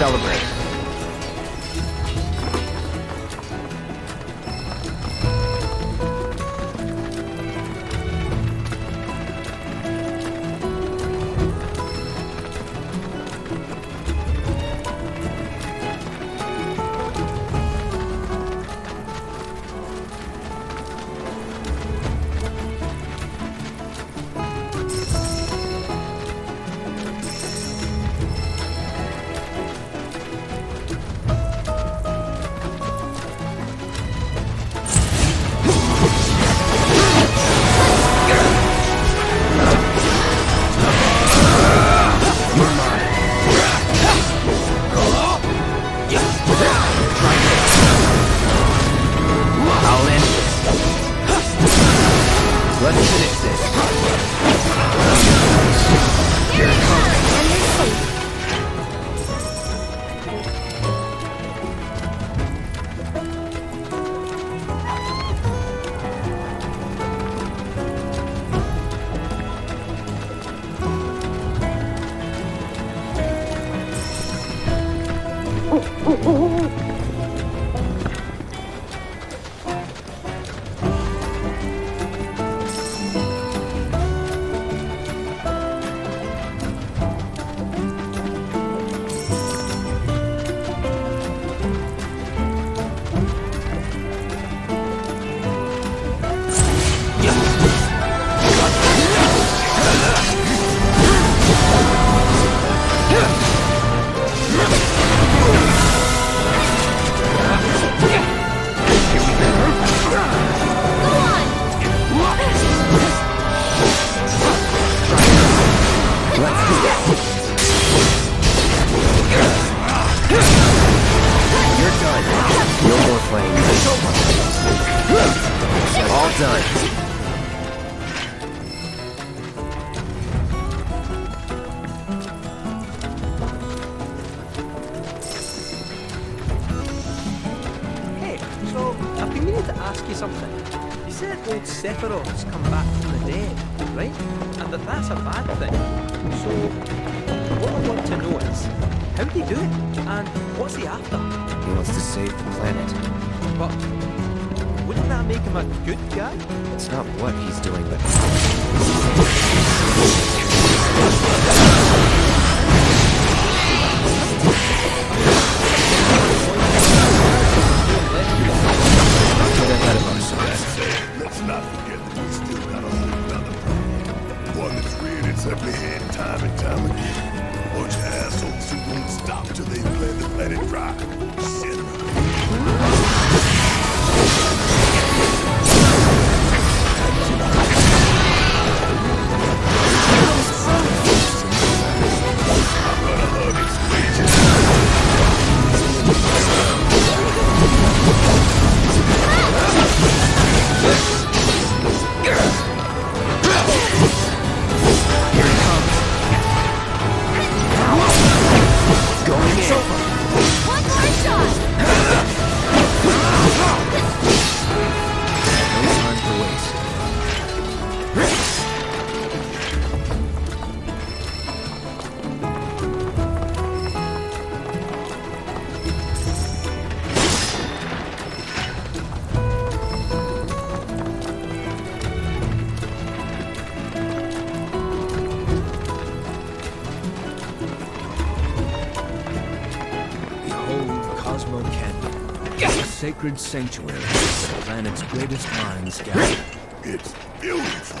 celebrate. old Sephiroth's come back from the dead, right? And that's a bad thing. So, what I want to know is, how did he do it? And what's he after? He wants to save the planet. But wouldn't that make him a good guy? It's not what he's doing, but... Let's not forget that we still got a whole other problem. One that's reared its ugly head time and time again. A bunch of assholes who won't stop till they bled the planet dry. Shinra. I'm gonna hug its wages. Sacred sanctuary, the planet's greatest minds gather. It's beautiful.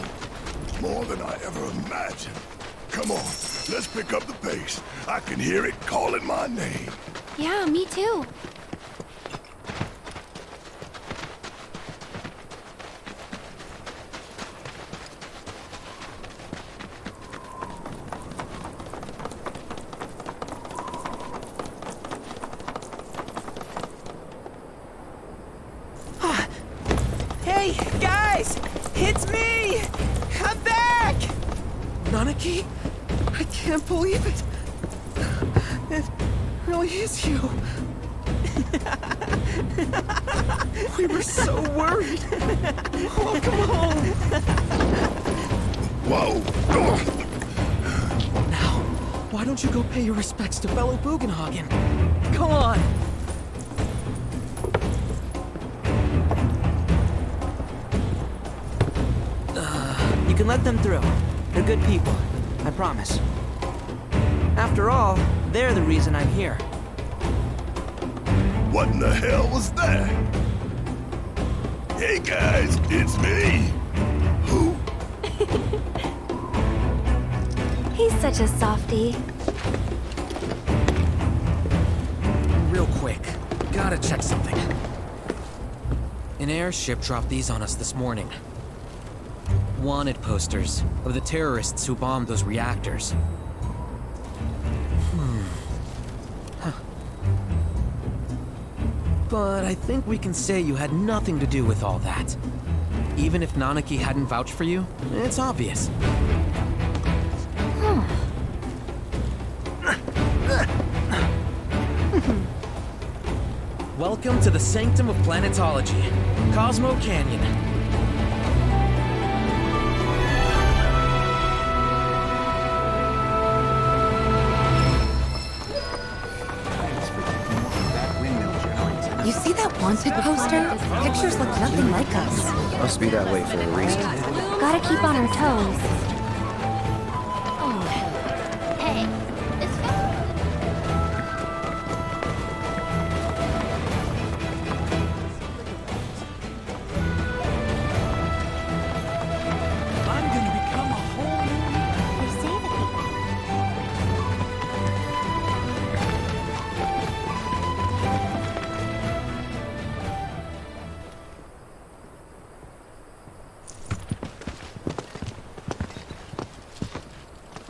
More than I ever imagined. Come on, let's pick up the pace. I can hear it calling my name. Yeah, me too. I can't believe it. It really is you. We were so worried. Welcome home. Whoa. Now, why don't don't you go pay your respects to fellow Bugenhagen? Come on! You can let them through. They're good people. I promise. After all, they're the reason I'm here. What in the hell was that? Hey guys, it's me. Who? He's such a softie. Real quick, gotta check something. An airship dropped these on us this morning. Wanted posters of the terrorists who bombed those reactors. But I think we can say you had nothing to do with all that. Even if Nanaki hadn't vouched for you, it's obvious. Welcome to the Sanctum of Planetology, Cosmo Canyon. You see that wanted poster? Pictures look nothing like us. Must be that way for a reason. Gotta keep on our toes. Hey, I'm gonna become a whole new... they're saving me.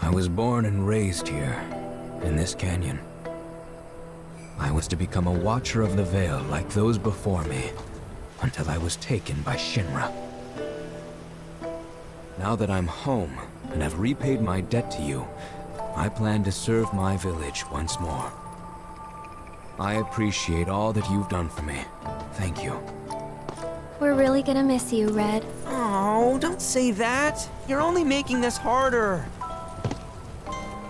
I was born and raised here, in this canyon. I was to become a Watcher of the Veil like those before me, until I was taken by Shinra. Now that I'm home, and have repaid my debt to you, I plan to serve my village once more. I appreciate all that you've done for me. Thank you. We're really gonna miss you, Red. Oh, don't say that. You're only making this harder.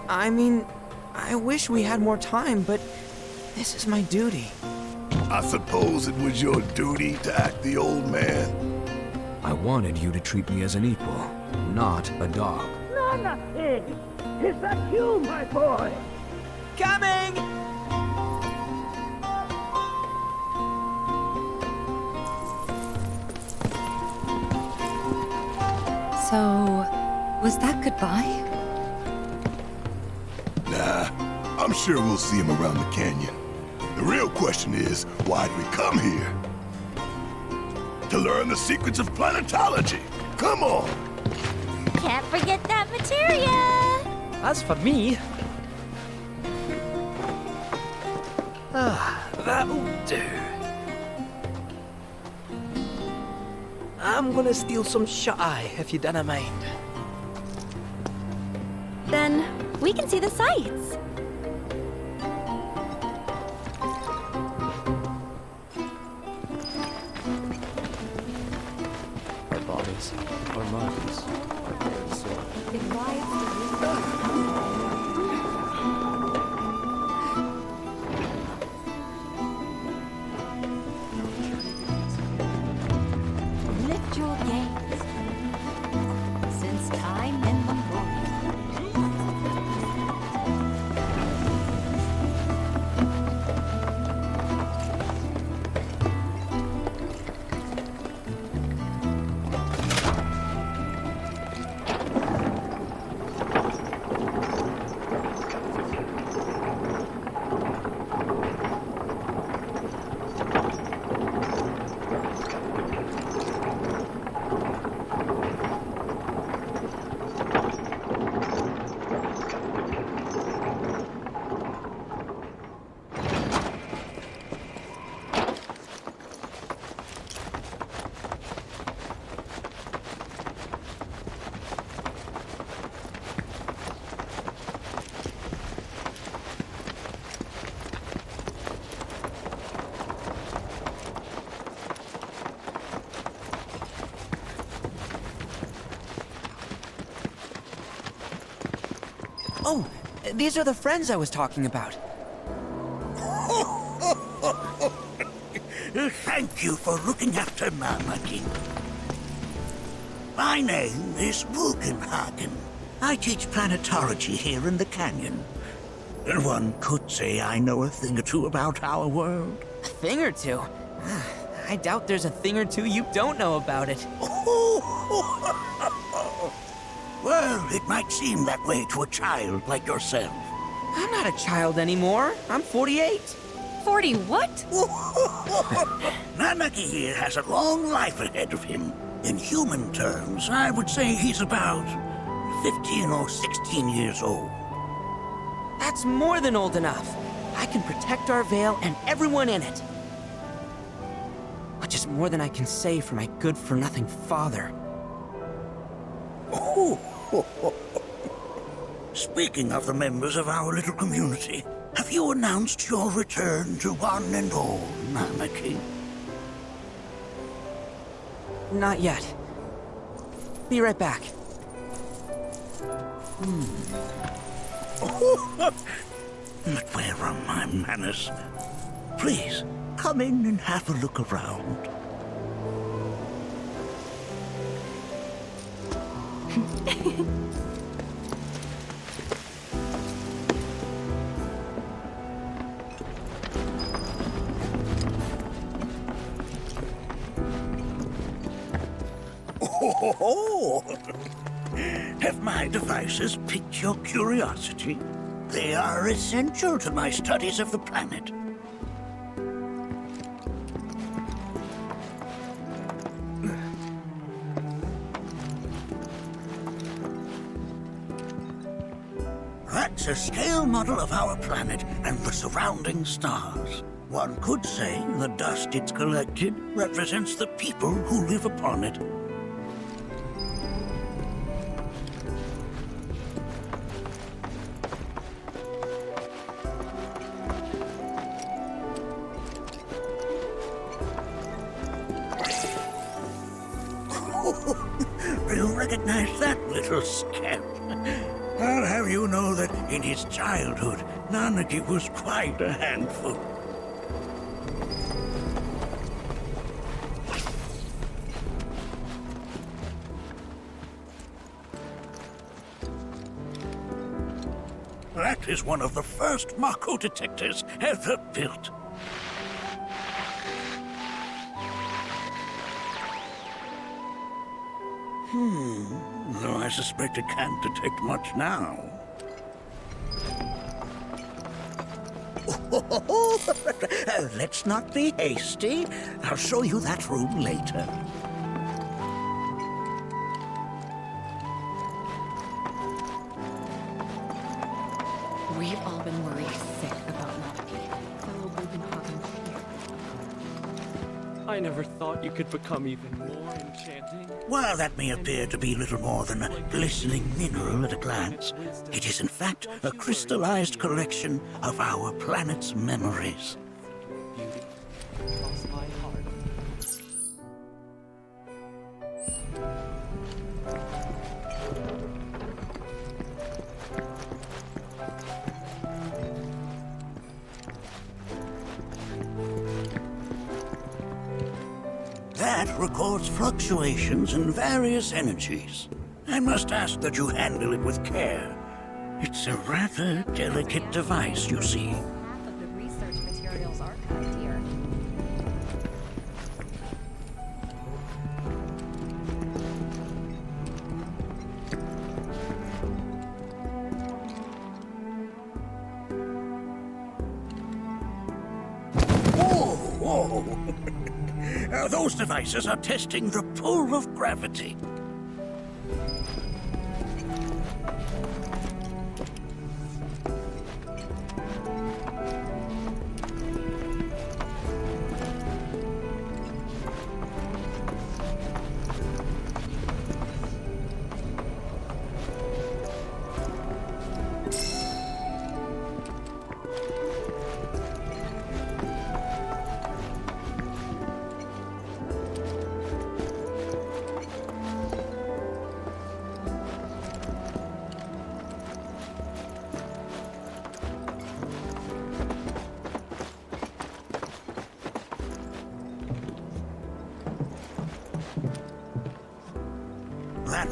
I mean, I wish we had more time, but this is my duty. I suppose it was your duty to act the old man. I wanted you to treat me as an equal, not a dog. Is that you, my boy? Coming! So, was that goodbye? Nah, I'm sure we'll see him around the canyon. The real question is, why did we come here? To learn the secrets of planetology. Come on! Can't forget that materia. As for me... that'll do. I'm gonna steal some shut-eye, if you don't mind. Then, we can see the sights. Our bodies, our minds, our very soul. Lift your gaze. Since time immemorial. Oh, These are the friends I was talking about. Thank you for looking after Mama King. My name is Bugenhagen. I teach planetology here in the canyon. And one could say I know a thing or two about our world. A thing or two? I doubt there's a thing or two you don't know about it. Well, it might seem that way to a child like yourself. I'm not a child anymore. I'm 48. 40 what? Nanaki here has a long life ahead of him. In human terms, I would say he's about 15 or 16 years old. That's more than old enough. I can protect our Vale and everyone in it. Which is more than I can say for my good-for-nothing father. Speaking of the members of our little community, have you announced your return to one and all, Nanaki? Not yet. Be right back. But where are my manners? Please, come in and have a look around. Have my devices piqued your curiosity? They are essential to my studies of the planet. That's a scale model of our planet and the surrounding stars. One could say the dust it's collected represents the people who live upon it. You recognize that little scamp? I'll have you know that in his childhood, Nanaki was quite a handful. That is one of the first Mako detectors ever built. Though I suspect it can't detect much now. Let's not be hasty. I'll show you that room later. We've all been worried sick about Nanaki. Fellow Bugenhagen here. I never thought you could become even more enchanting. While that may appear to be little more than a glistening mineral at a glance, it is in fact a crystallized collection of our planet's memories. Beauty across my heart. That records fluctuations in various energies. I must ask that you handle it with care. It's a rather delicate device, you see. Half of the research materials archived here. Whoa! Those devices are testing the pull of gravity.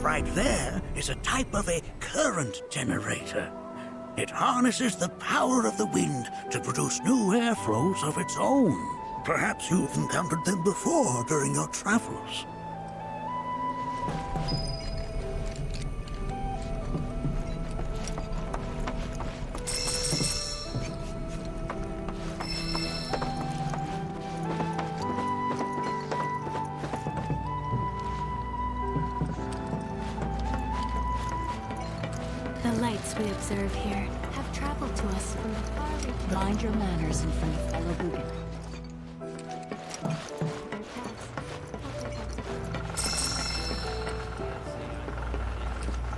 right there is a type of a current generator. It harnesses the power of the wind to produce new airflows of its own. Perhaps you've encountered them before during your travels. The lights we observe here have traveled to us from the far reaches. Mind your manners in front of fellow Bugin.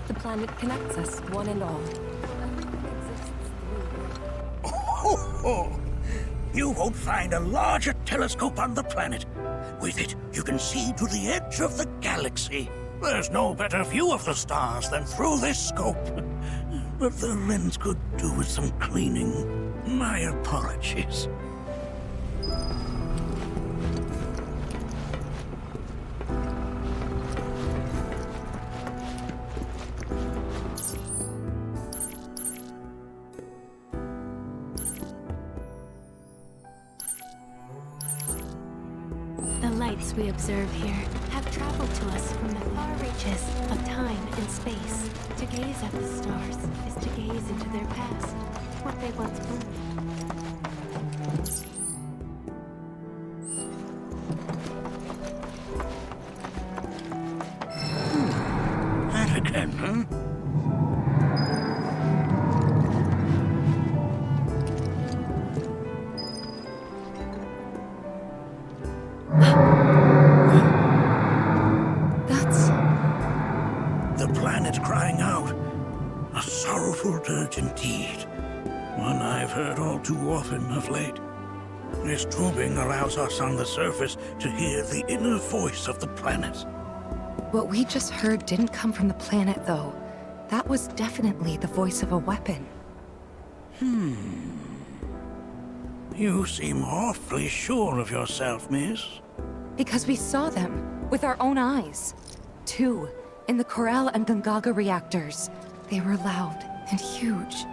The planet connects us, one and all. Oh, you won't find a larger telescope on the planet. With it, you can see to the edge of the galaxy. There's no better view of the stars than through this scope. But the lens could do with some cleaning. My apologies. The lights we observe here have traveled to us from the far reaches of time and space. To gaze at the stars is to gaze into their past, what they once were. That again, huh? That's... The planet crying out. A sorrowful dirge indeed. One I've heard all too often of late. This tubing allows us on the surface to hear the inner voice of the planet. What we just heard didn't come from the planet, though. That was definitely the voice of a weapon. You seem awfully sure of yourself, miss. Because we saw them, with our own eyes. Two, in the Corel and Gungaga reactors. They were loud and huge.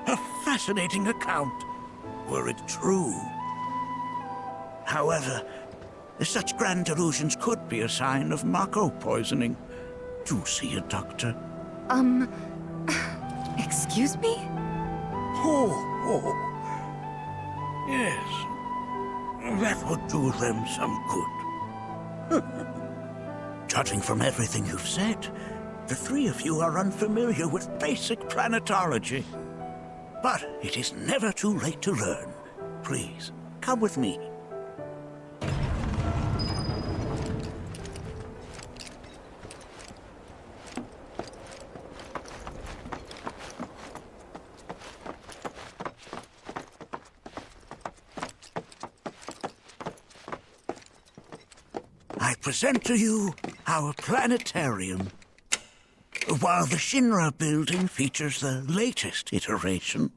A fascinating account, were it true. However, such grand delusions could be a sign of Mako poisoning. Do see a doctor. Excuse me? Oh. Yes. That would do them some good. Judging from everything you've said, the three of you are unfamiliar with basic planetology. But it is never too late to learn. Please, come with me. I present to you our planetarium. While the Shinra building features the latest iteration,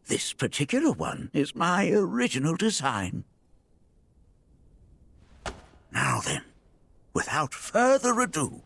this particular one is my original design. Now then, without further ado,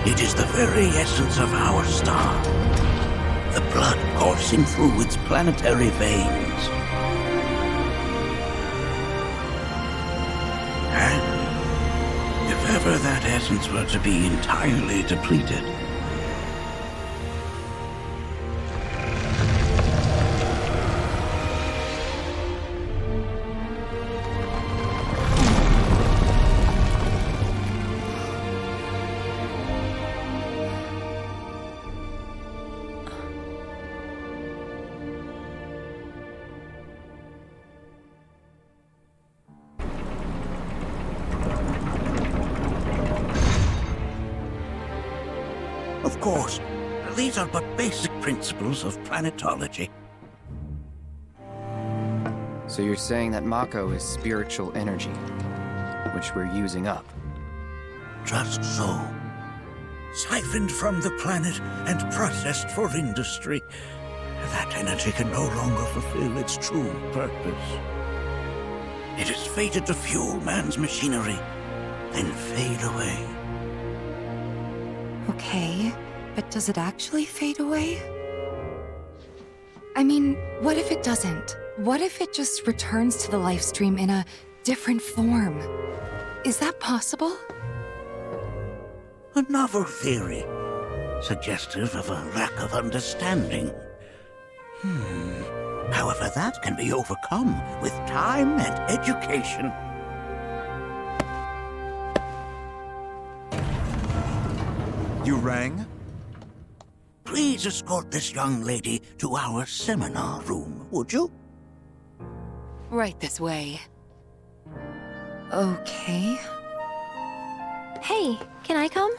It is the very essence of our star. The blood coursing through its planetary veins. And if ever that essence were to be entirely depleted, of course, these are but basic principles of planetology. So you're saying that Mako is spiritual energy, which we're using up? Just so. Siphoned from the planet and processed for industry, that energy can no longer fulfill its true purpose. It is fated to fuel man's machinery, then fade away. Okay, but does it actually fade away? I mean, what if it doesn't? What if it just returns to the Lifestream in a different form? Is that possible? A novel theory, suggestive of a lack of understanding. However, that can be overcome with time and education. You rang? Please escort this young lady to our seminar room, would you? Right this way. Okay. Hey, can I come?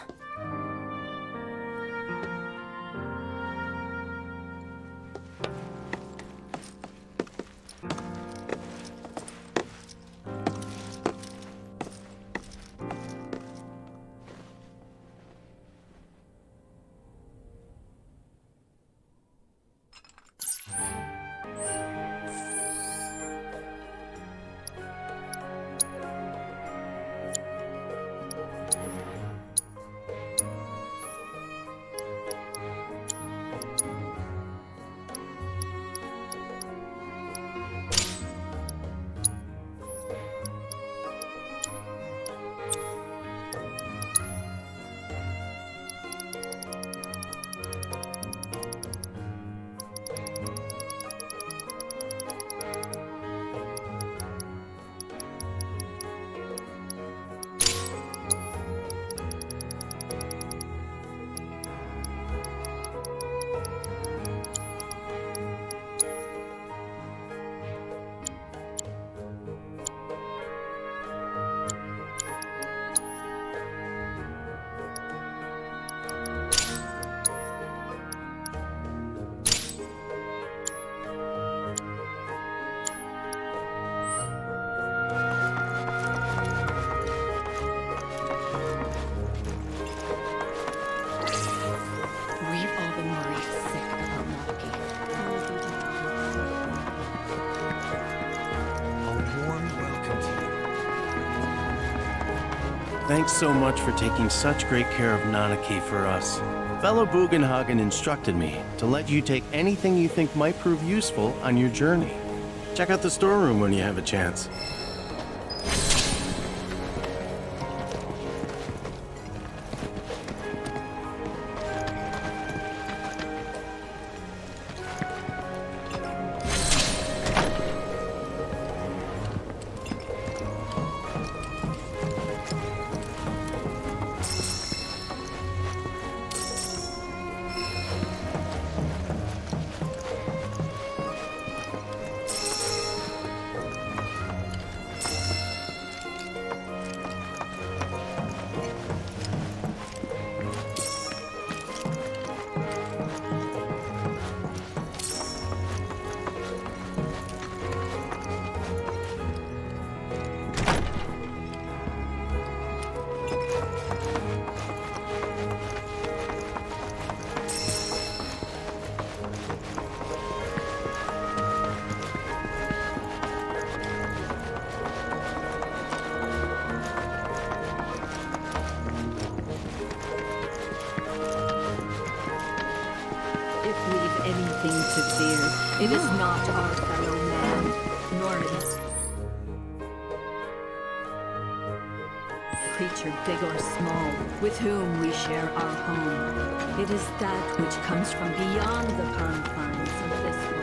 Thanks so much for taking such great care of Nanaki for us. Fellow Bugenhagen instructed me to let you take anything you think might prove useful on your journey. Check out the storeroom when you have a chance. If we've anything to fear, it is not our fellow man, nor is creature big or small, with whom we share our home. It is that which comes from beyond the confines of this world.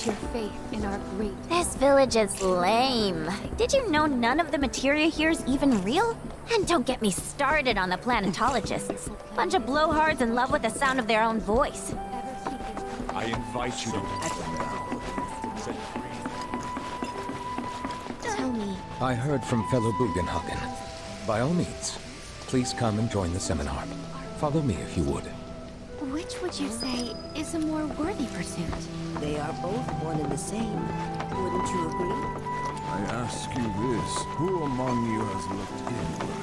Your faith in our great. This village is lame. Did you know none of the materia here is even real? And don't get me started on the planetologists. Bunch of blowhards in love with the sound of their own voice. I invite you to Tell me. I heard from fellow Bugenhagen. By all means, please come and join the seminar. Follow me if you would. Which would you say is a more worthy pursuit? They are both one and the same. Wouldn't you agree? I ask you this, who among you has looked inward?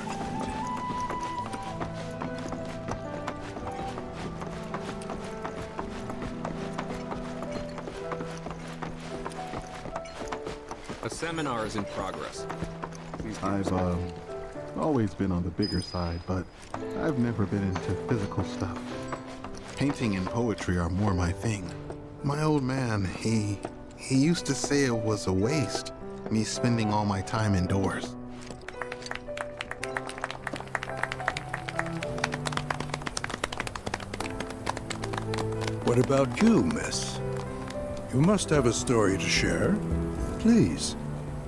A seminar is in progress. I've always been on the bigger side, but I've never been into physical stuff. Painting and poetry are more my thing. My old man, he used to say it was a waste, me spending all my time indoors. What about you, miss? You must have a story to share. Please.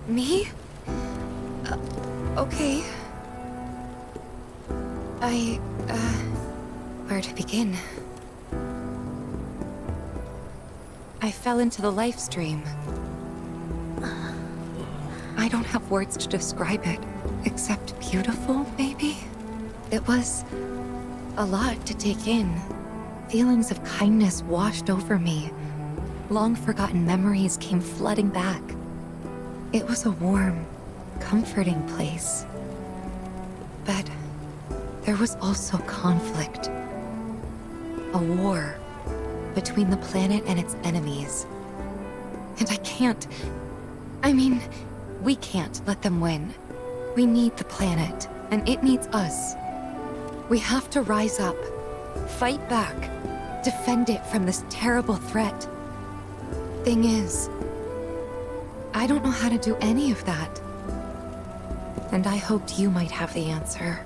Me? Okay. Where to begin? I fell into the Lifestream. I don't have words to describe it, except beautiful, maybe? It was a lot to take in. Feelings of kindness washed over me. Long-forgotten memories came flooding back. It was a warm, comforting place. But there was also conflict. A war between the planet and its enemies. And we can't let them win. We need the planet, and it needs us. We have to rise up Fight back. Defend it from this terrible threat. Thing is, I don't know how to do any of that. And I hoped you might have the answer.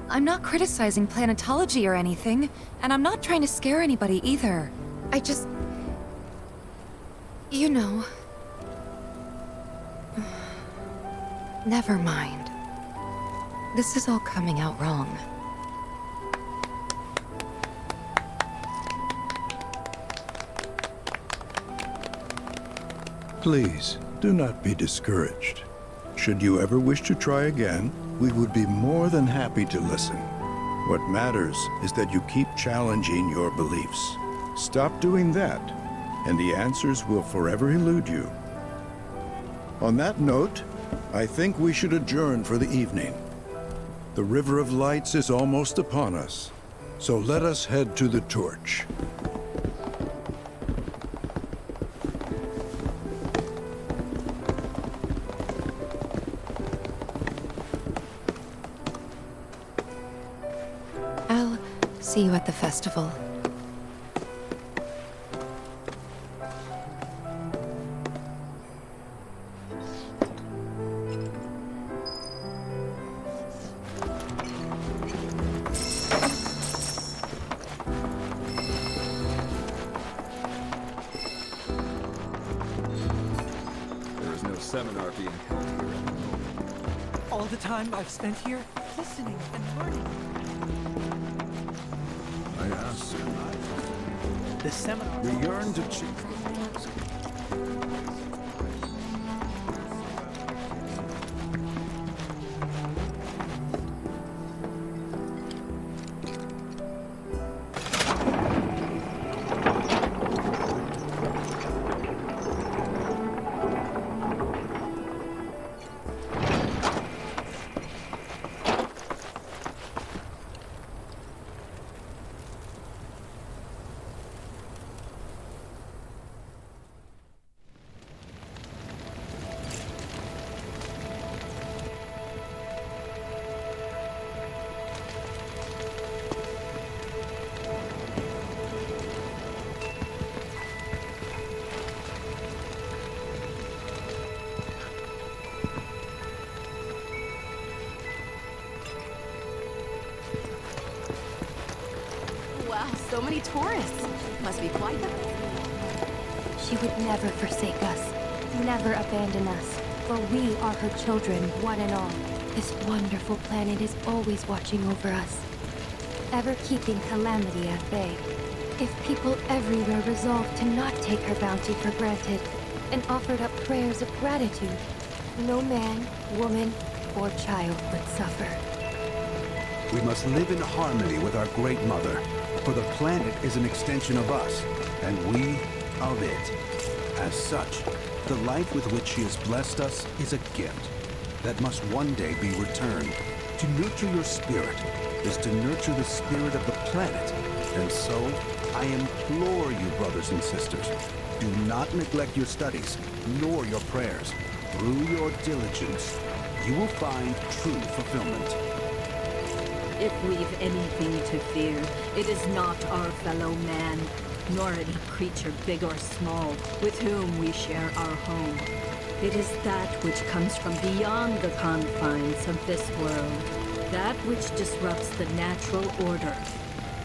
I'm not criticizing planetology or anything, and I'm not trying to scare anybody either. I just... You know... Never mind. This is all coming out wrong. Please, do not be discouraged. Should you ever wish to try again, we would be more than happy to listen. What matters is that you keep challenging your beliefs. Stop doing that, and the answers will forever elude you. On that note, I think we should adjourn for the evening. The River of Lights is almost upon us, so let us head to the torch. I'll see you at the festival. Seminar being held here. All the time I've spent here, listening and learning. I ask. The seminar. We yearn to Wow, so many tourists. Must be quite the... She would never forsake us, never abandon us, for we are her children, one and all. This wonderful planet is always watching over us, ever keeping calamity at bay. If people everywhere resolved to not take her bounty for granted, and offered up prayers of gratitude, no man, woman, or child would suffer. We must live in harmony with our Great Mother, for the planet is an extension of us, and we of it. As such, the life with which she has blessed us is a gift that must one day be returned. To nurture your spirit is to nurture the spirit of the planet, and so I implore you, brothers and sisters, do not neglect your studies, nor your prayers. Through your diligence, you will find true fulfillment. If we've anything to fear, it is not our fellow man, nor any creature big or small, with whom we share our home. It is that which comes from beyond the confines of this world, that which disrupts the natural order,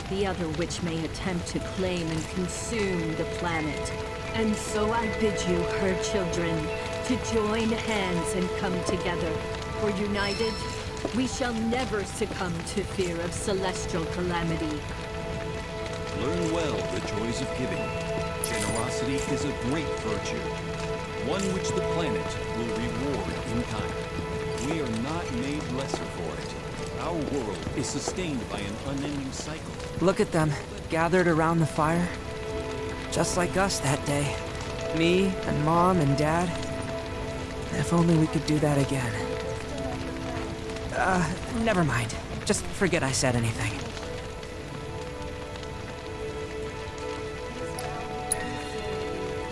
the other which may attempt to claim and consume the planet. And so I bid you, her children, to join hands and come together, for united, we shall never succumb to fear of celestial calamity. Learn well the joys of giving. Generosity is a great virtue, one which the planet will reward in kind. We are not made lesser for it. Our world is sustained by an unending cycle. Look at them, gathered around the fire. Just like us that day. Me and Mom and Dad. If only we could do that again. Never mind. Just forget I said anything.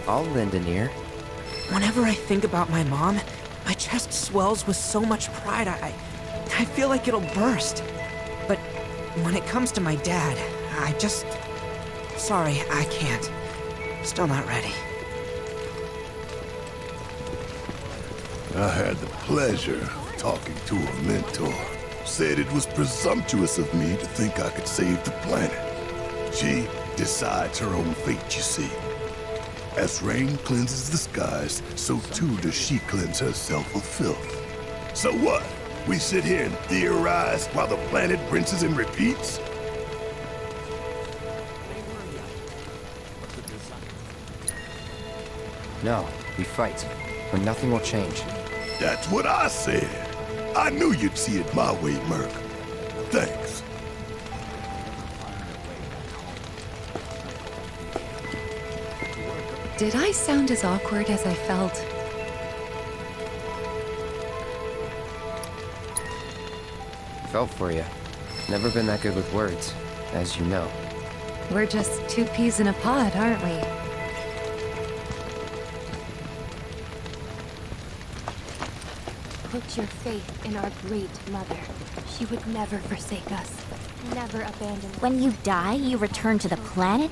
I'll lend an ear. Whenever I think about my mom, My chest swells with so much pride, I feel like it'll burst. But when it comes to my dad, I just... Sorry, I can't. Still not ready. I had the pleasure of talking to a mentor. Said it was presumptuous of me to think I could save the planet. She decides her own fate, you see. As rain cleanses the skies, so too does she cleanse herself of filth. So what? We sit here and theorize while the planet rinses and repeats? No, we fight, or nothing will change. That's what I said. I knew you'd see it my way, Merc. Thanks. Did I sound as awkward as I felt? Felt for you. Never been that good with words, as you know. We're just two peas in a pod, aren't we? Put your faith in our great mother. She would never forsake us, never abandon us. When you die, you return to the planet?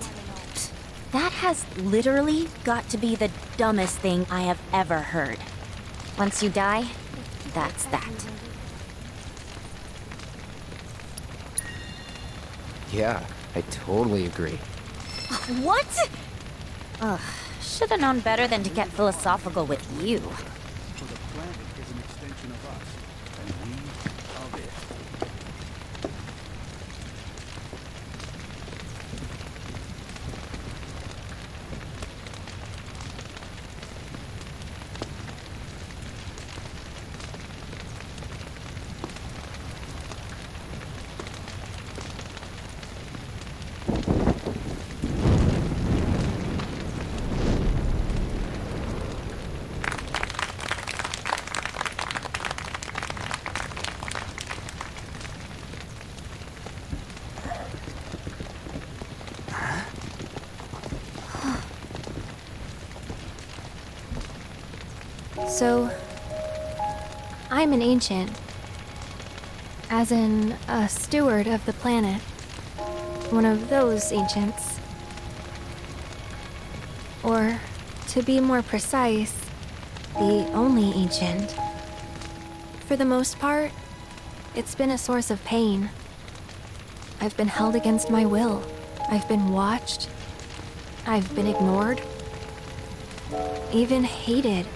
Psst, that has literally got to be the dumbest thing I have ever heard. Once you die, that's that. Yeah, I totally agree. What? Ugh, should have known better than to get philosophical with you. So, I'm an ancient. As in, a steward of the planet. One of those ancients. Or, to be more precise, the only ancient. For the most part, it's been a source of pain. I've been held against my will. I've been watched. I've been ignored. Even hated.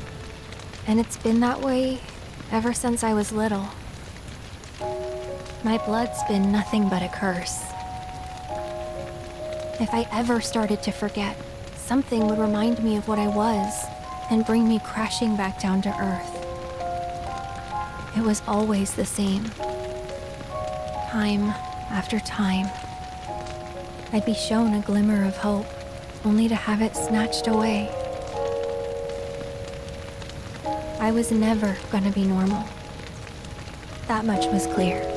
And it's been that way ever since I was little. My blood's been nothing but a curse. If I ever started to forget, something would remind me of what I was and bring me crashing back down to Earth. It was always the same. Time after time. I'd be shown a glimmer of hope, only to have it snatched away. I was never gonna be normal. That much was clear.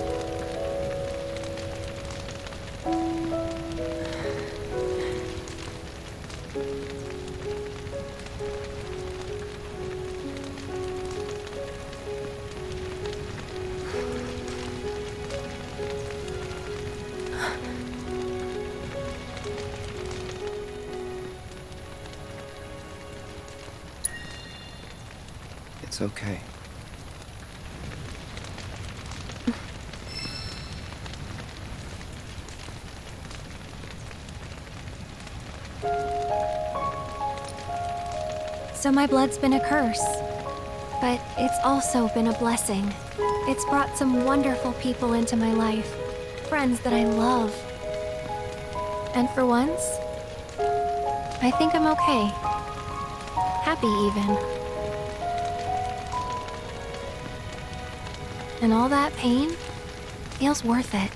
It's okay. So my blood's been a curse, but it's also been a blessing. It's brought some wonderful people into my life, friends that I love. And for once, I think I'm okay. Happy even. And all that pain feels worth it.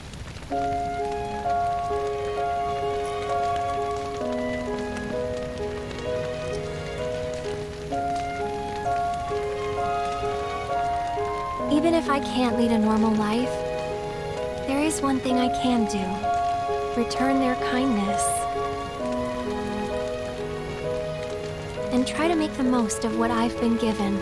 Even if I can't lead a normal life, there is one thing I can do. Return their kindness. And try to make the most of what I've been given.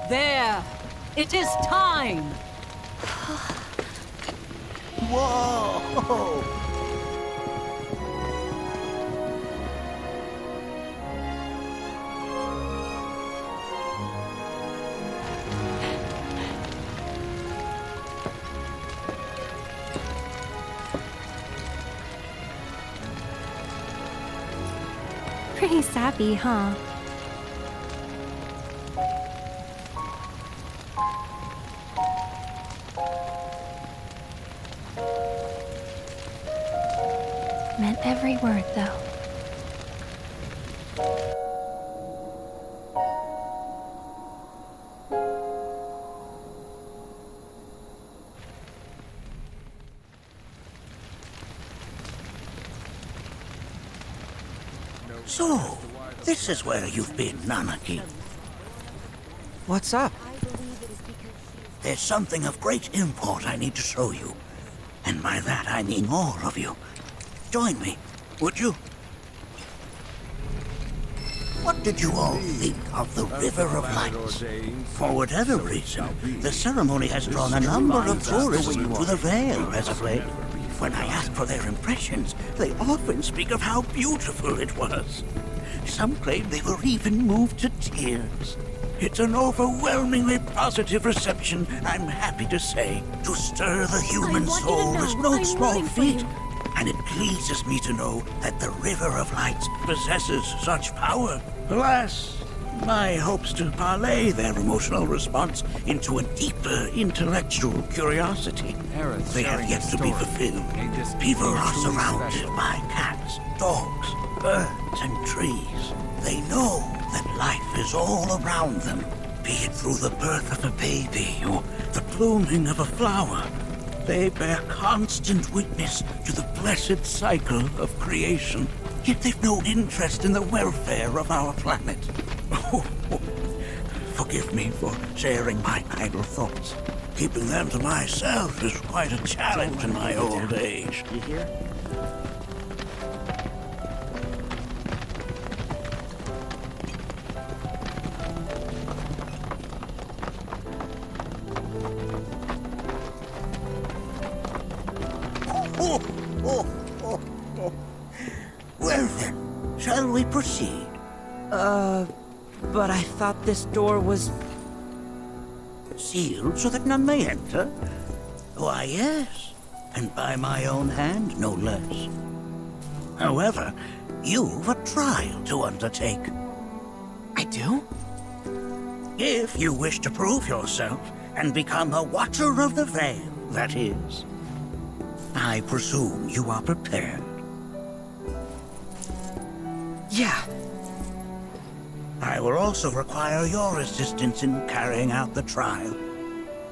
There! It is time! Whoa! Pretty sappy, huh? Meant every word, though. So, this is where you've been, Nanaki. What's up? There's something of great import I need to show you. And by that I mean all of you. Join me, would you? What did you all think of the River of Lights? For whatever reason, the ceremony has drawn a number of tourists to the Vale as of late. When I ask for their impressions, they often speak of how beautiful it was. Some claim they were even moved to tears. It's an overwhelmingly positive reception, I'm happy to say. To stir the human soul is no small feat, and it pleases me to know that the River of Lights possesses such power. Alas, my hopes to parlay their emotional response into a deeper intellectual curiosity. They have yet to be fulfilled. People are surrounded by cats, dogs, birds, and trees. They know that life is all around them, be it through the birth of a baby or the blooming of a flower. They bear constant witness to the blessed cycle of creation, yet they've no interest in the welfare of our planet. Forgive me for sharing my idle thoughts. Keeping them to myself is quite a challenge in my old age. You hear? Well then, shall we proceed? But I thought this door was... Sealed so that none may enter? Why, yes. And by my own hand, no less. However, you've a trial to undertake. I do? If you wish to prove yourself and become a Watcher of the Vale, that is. I presume you are prepared. Yeah. I will also require your assistance in carrying out the trial.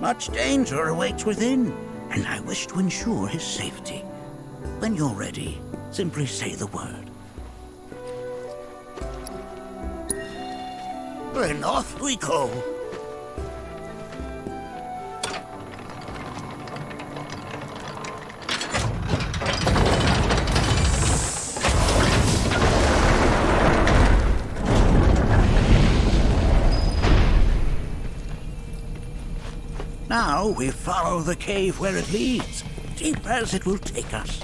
Much danger awaits within, and I wish to ensure his safety. When you're ready, simply say the word. Then off we go. Now we follow the cave where it leads, deep as it will take us.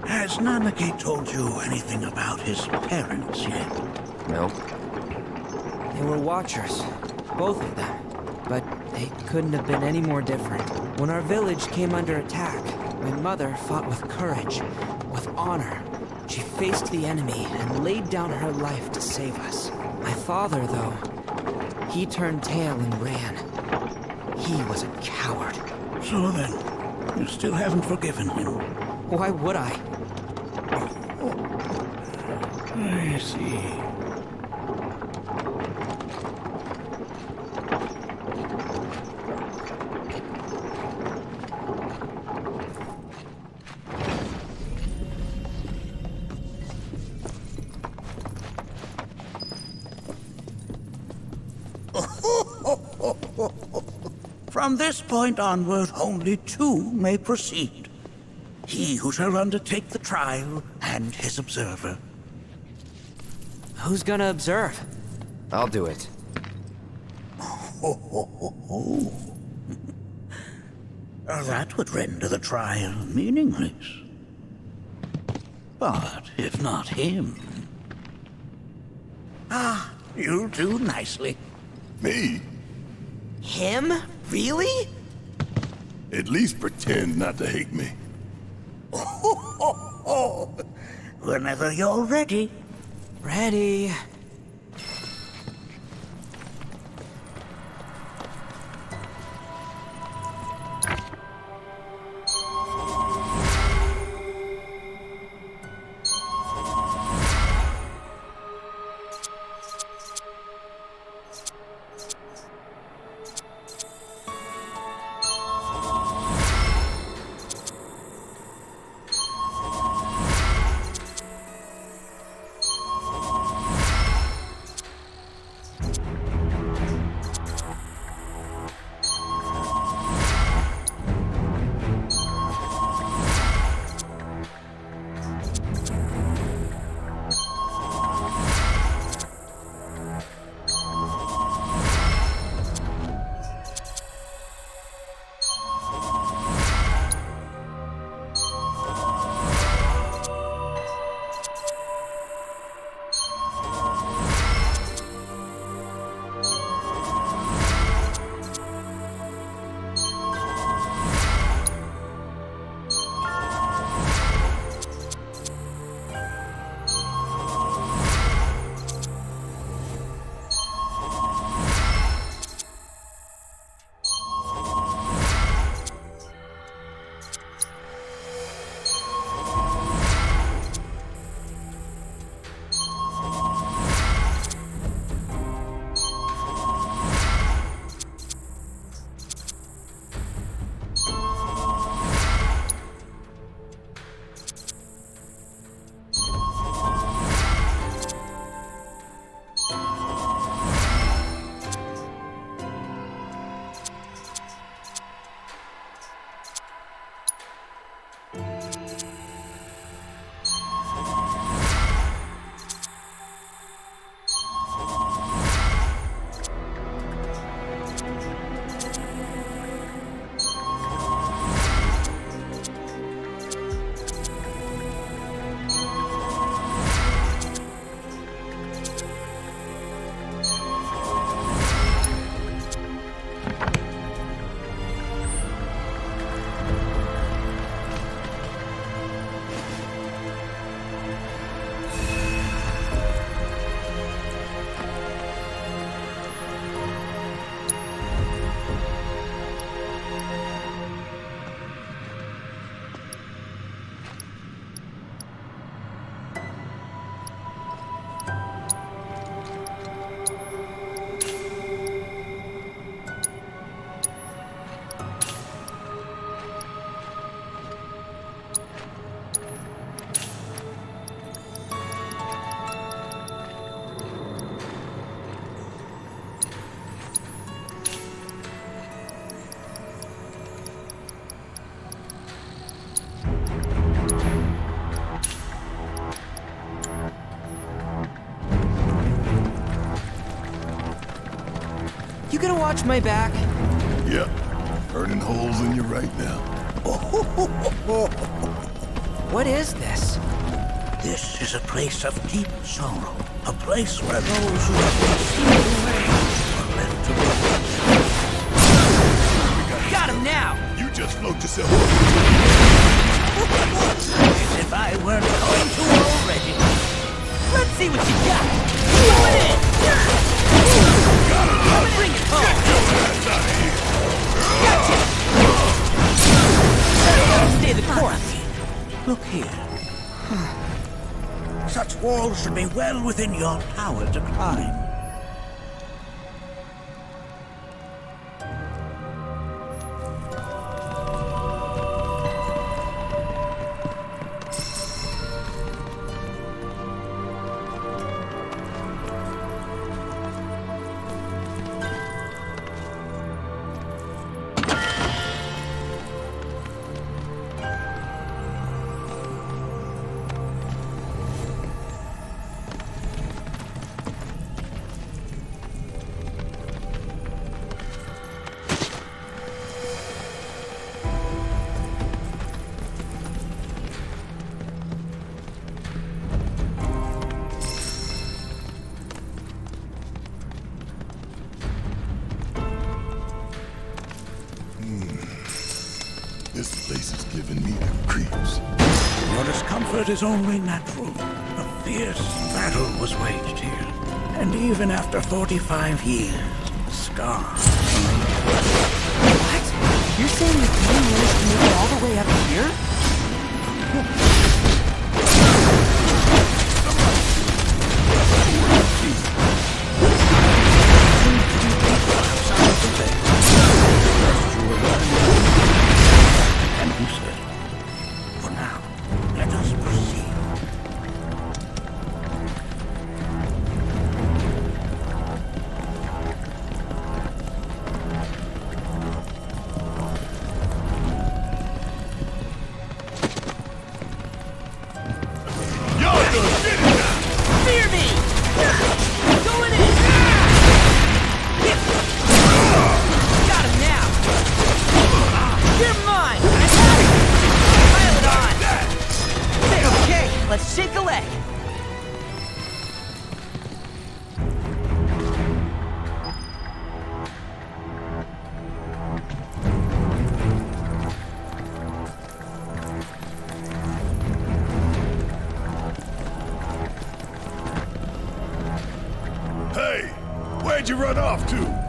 Has Nanaki told you anything about his parents yet? Nope. They were Watchers, both of them. But they couldn't have been any more different. When our village came under attack, my mother fought with courage, with honor. She faced the enemy and laid down her life to save us. My father, though, he turned tail and ran. He was a coward. So then, you still haven't forgiven him? Why would I? I see. From this point onward, only two may proceed. He who shall undertake the trial and his observer. Who's gonna observe? I'll do it. That would render the trial meaningless. But if not him... you'll do nicely. Me? Him? Really? At least pretend not to hate me. Whenever you're ready. Ready. You gonna watch my back? Yep. Burning holes in you right now. What is this? This is a place of deep sorrow. A place where those who have been sealed away are left to be. Got him now! You just float yourself. As if I weren't going to already. Let's see what you got! Throw it in! Bring it home! Gotcha! Stay the course! Look here. Such walls should be well within your power to climb. This place is giving me the creeps. Your discomfort is only natural. A fierce battle was waged here. And even after 45 years, scars remain. What? You're saying the game managed to make it all the way up here? For now, let us proceed. Fear me! Going in! Got him now! You're mine! Pile it on! Okay, let's shake a leg! Hey, where'd you run off to?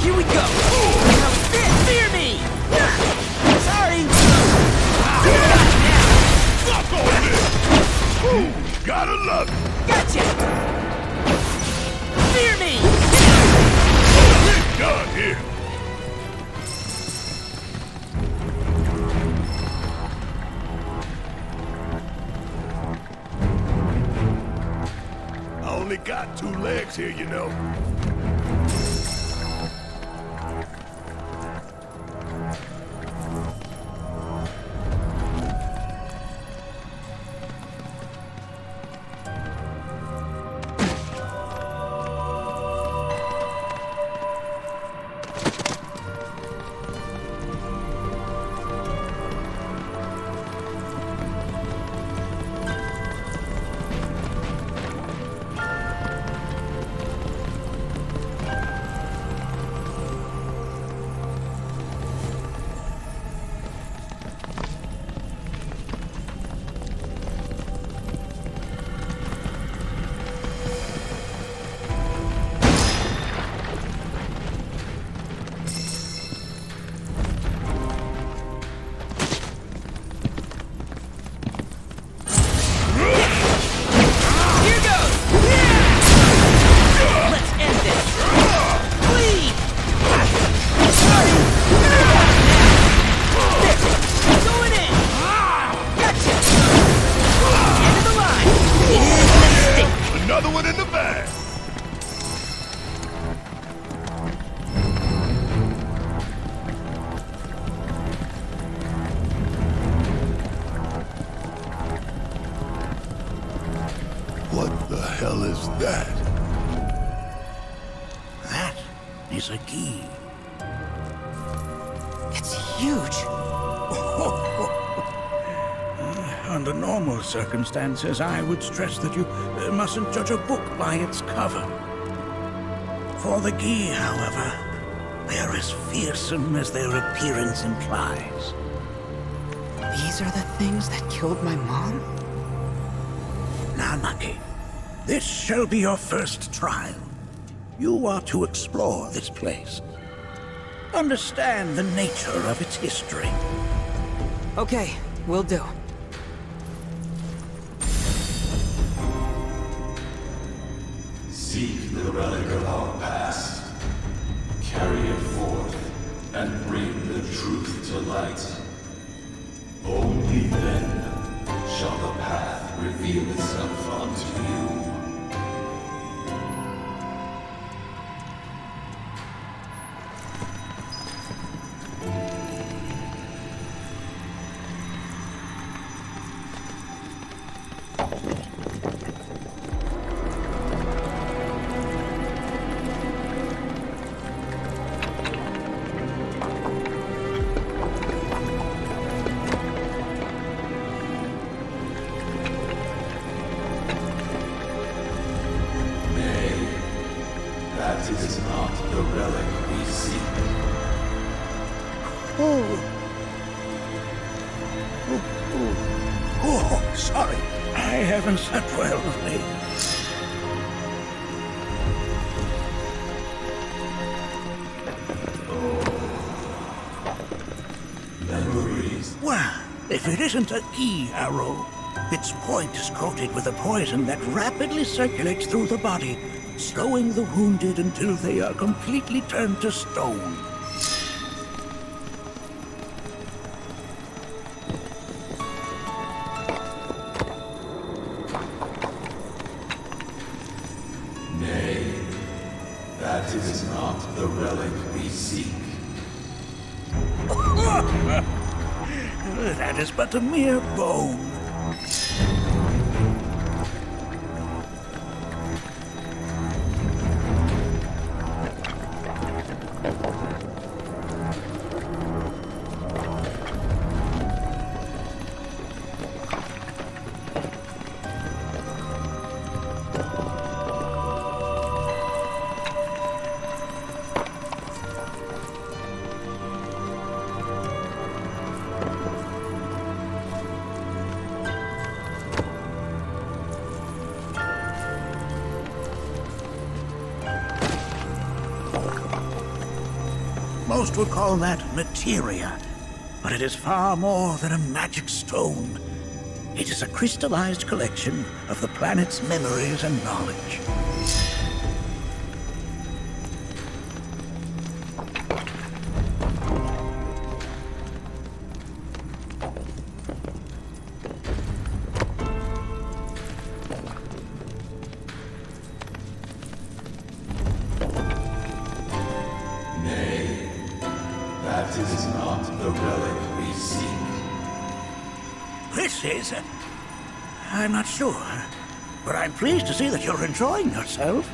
Here we go! Now fear me! Sorry! Fuck on this! Ooh, gotta love it! Gotcha! Fear me! It's done here! I only got 2 legs here, you know. hell is that? That is a key. It's huge. Under normal circumstances, I would stress that you mustn't judge a book by its cover. For the Gi, however, they are as fearsome as their appearance implies. These are the things that killed my mom? Nanaki, this shall be your first trial. You are to explore this place. Understand the nature of its history. Okay, will do. Seek the relic of our past. Carry it forth and bring the truth to light. Only then shall the path reveal itself unto you. It is not the relic we seek. Oh, sorry. I haven't slept well lately. Memories. Well, if it isn't a Gi arrow, its point is coated with a poison that rapidly circulates through the body, slowing the wounded until they are completely turned to stone. Nay, that is not the relic we seek. That is but a mere bone. Most would call that materia, but it is far more than a magic stone. It is a crystallized collection of the planet's memories and knowledge. That is not the relic we seek. This is... I'm not sure, but I'm pleased to see that you're enjoying yourself.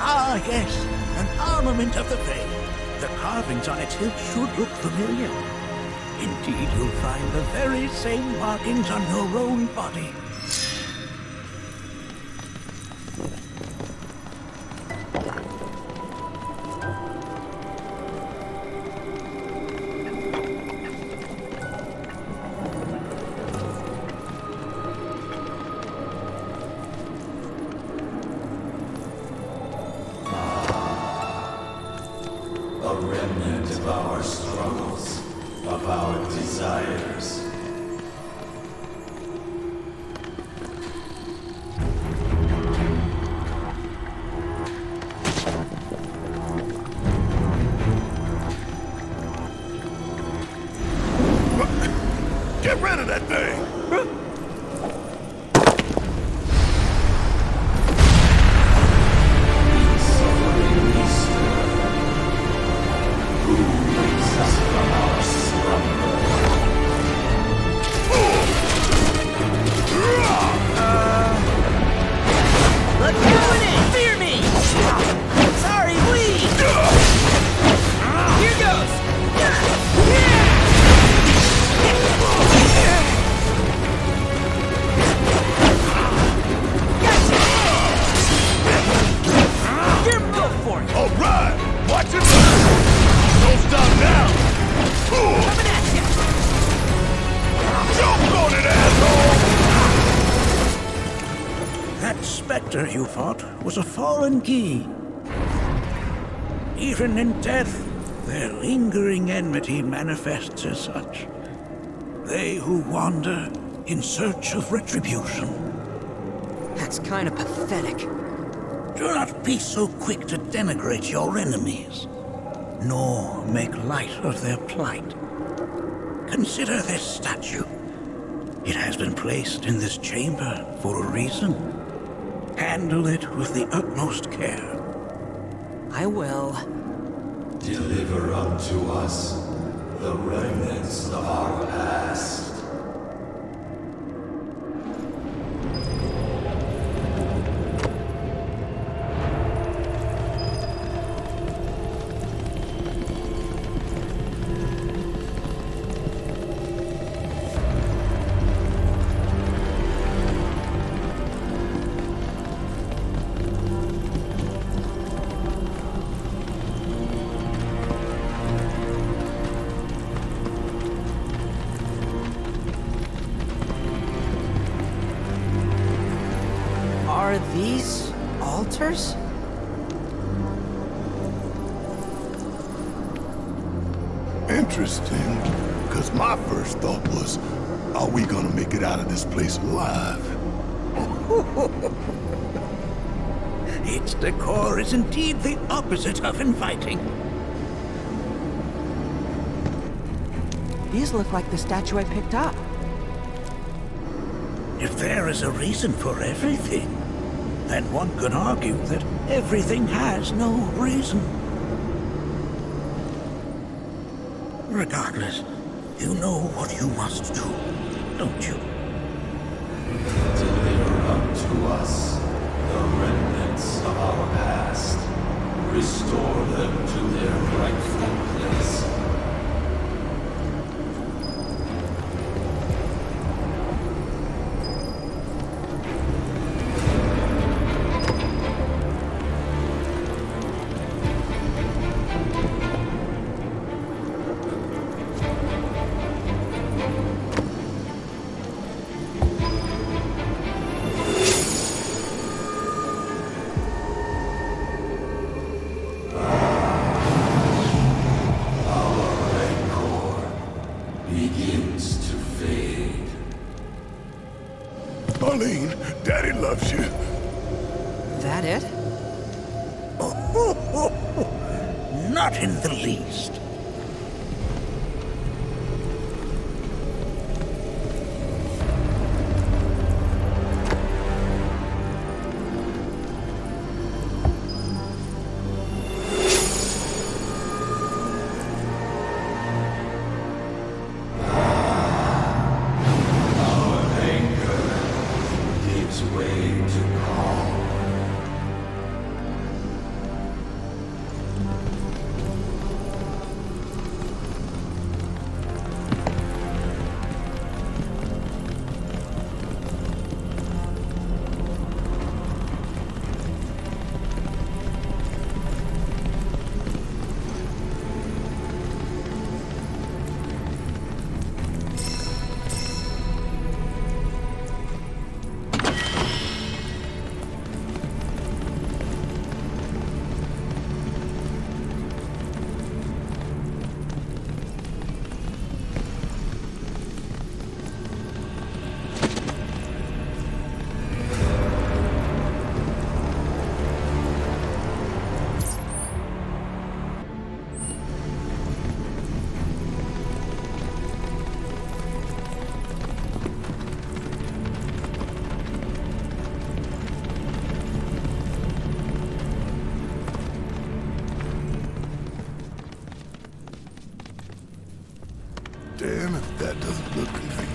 Ah, yes, an armament of the Fae. The carvings on its hilt should look familiar. Indeed, you'll find the very same markings on your own body. A remnant of our struggles, of our desires. monster you fought was a fallen key. Even in death, their lingering enmity manifests as such. They who wander in search of retribution. That's kind of pathetic. Do not be so quick to denigrate your enemies, nor make light of their plight. Consider this statue. It has been placed in this chamber for a reason. Handle it with the utmost care. I will. Deliver unto us the remnants of our past. Are these altars? Interesting, because my first thought was, are we gonna make it out of this place alive? Its decor is indeed the opposite of inviting. These look like the statue I picked up. If there is a reason for everything, then one could argue that everything has no reason. Regardless, you know what you must do, don't you? Deliver unto us the remnants of our past. Restore them to their rightful place. Arlene, Daddy loves you. That it? Not in the least. Damn if that doesn't look convenient.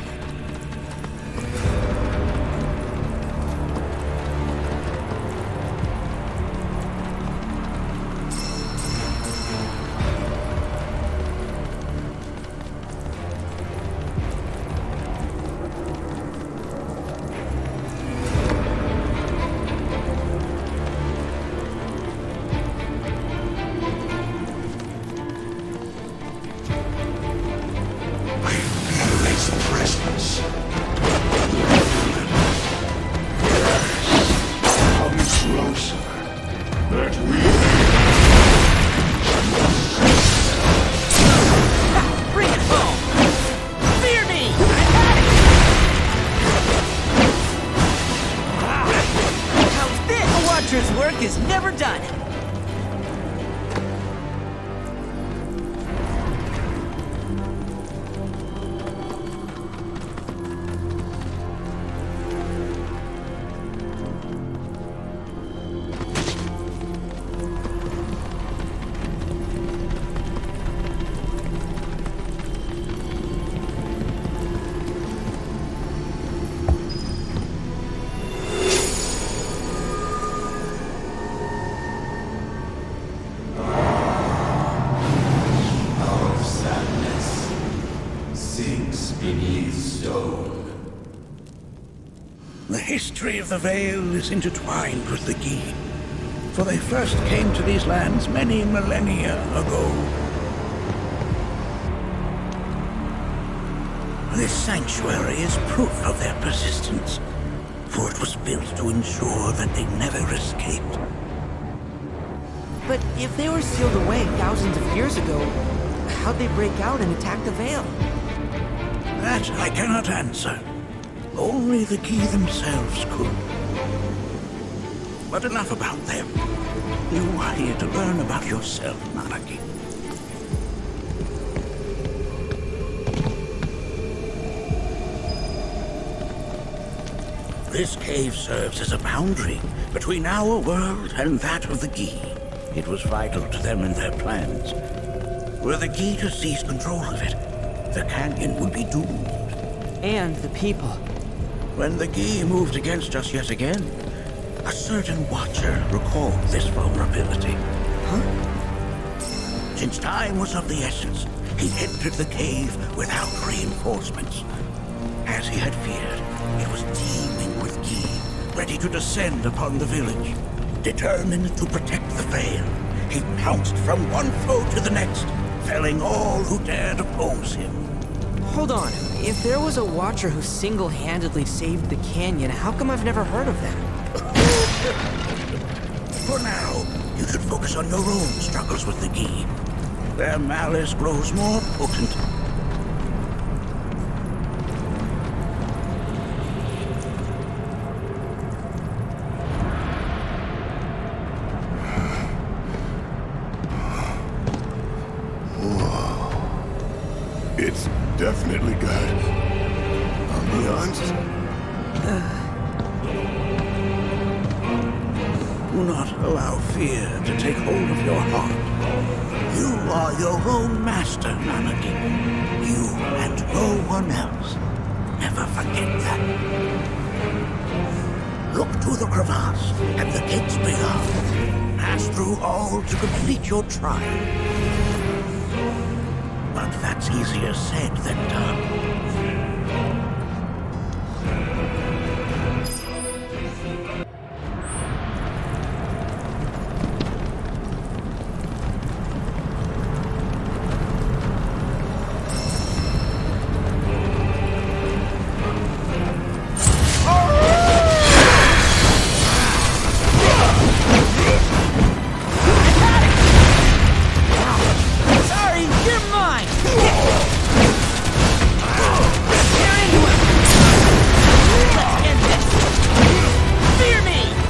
sinks beneath stone. The history of the Vale is intertwined with the Gi, for they first came to these lands many millennia ago. This sanctuary is proof of their persistence, for it was built to ensure that they never escaped. But if they were sealed away thousands of years ago, how'd they break out and attack the Vale? That I cannot answer. Only the Gi themselves could. But enough about them. You are here to learn about yourself, Nanaki. This cave serves as a boundary between our world and that of the Gi. It was vital to them in their plans. Were the Gi to seize control of it, the canyon would be doomed. And the people. When the Gi moved against us yet again, a certain Watcher recalled this vulnerability. Huh? Since time was of the essence, he entered the cave without reinforcements. As he had feared, it was teeming with Gi, ready to descend upon the village. Determined to protect the Vale, he pounced from one foe to the next, felling all who dared oppose him. Hold on. If there was a Watcher who single-handedly saved the canyon, how come I've never heard of them? For now, you should focus on your own struggles with the Gi. Their malice grows more potent. It's definitely good. I'll be honest. Do not allow fear to take hold of your heart. You are your own master, Nanaki. You and no one else. Never forget that. Look to the crevasse and the gates beyond. Pass through all to complete your trial. But that's easier said than done. Remake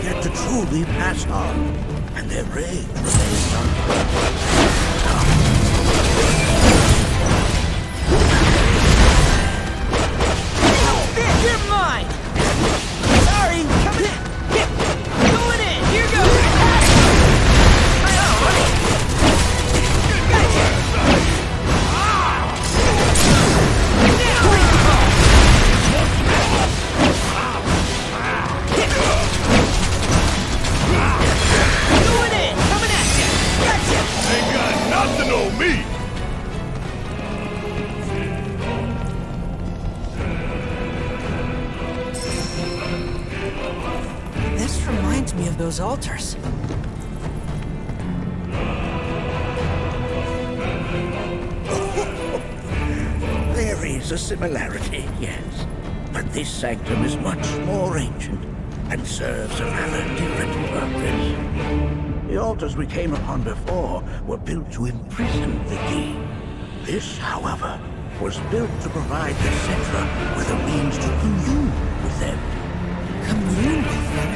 yet to truly pass on, and their rage remains unquenched. You're mine! Sorry! Coming in! Going in! Here goes! Ain't got nothing on me! This reminds me of those altars. There is a similarity, yes. But this sanctum is much more ancient and serves a rather different purpose. The altars we came upon before were built to imprison the key. This, however, was built to provide the Cetra with a means to commune with them. Commune with them?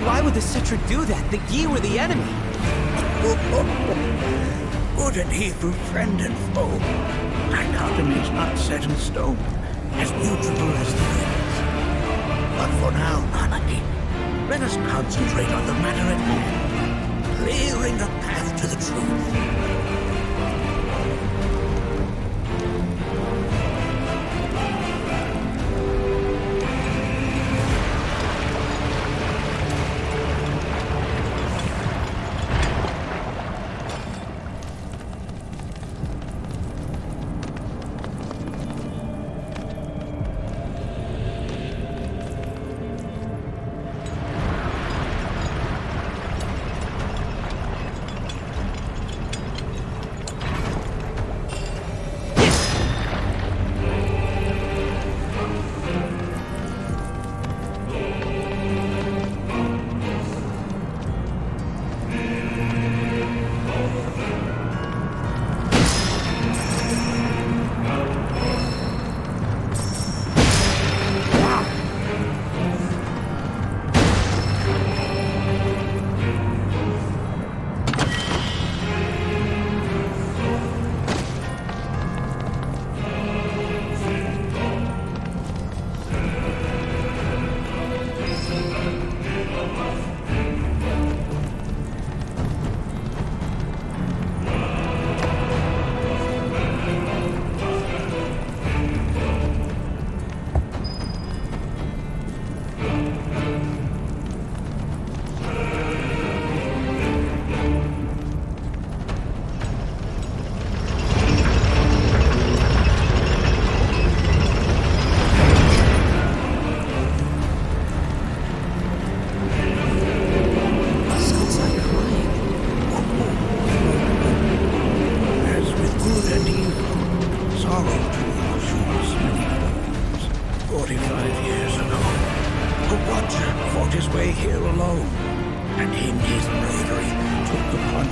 Why would the Cetra do that? The Yi were the enemy. Good and evil, friend and foe. Dichotomy is not set in stone, as mutable as the winds. But for now, Monarchy, let us concentrate on the matter at hand, clearing a path to the truth.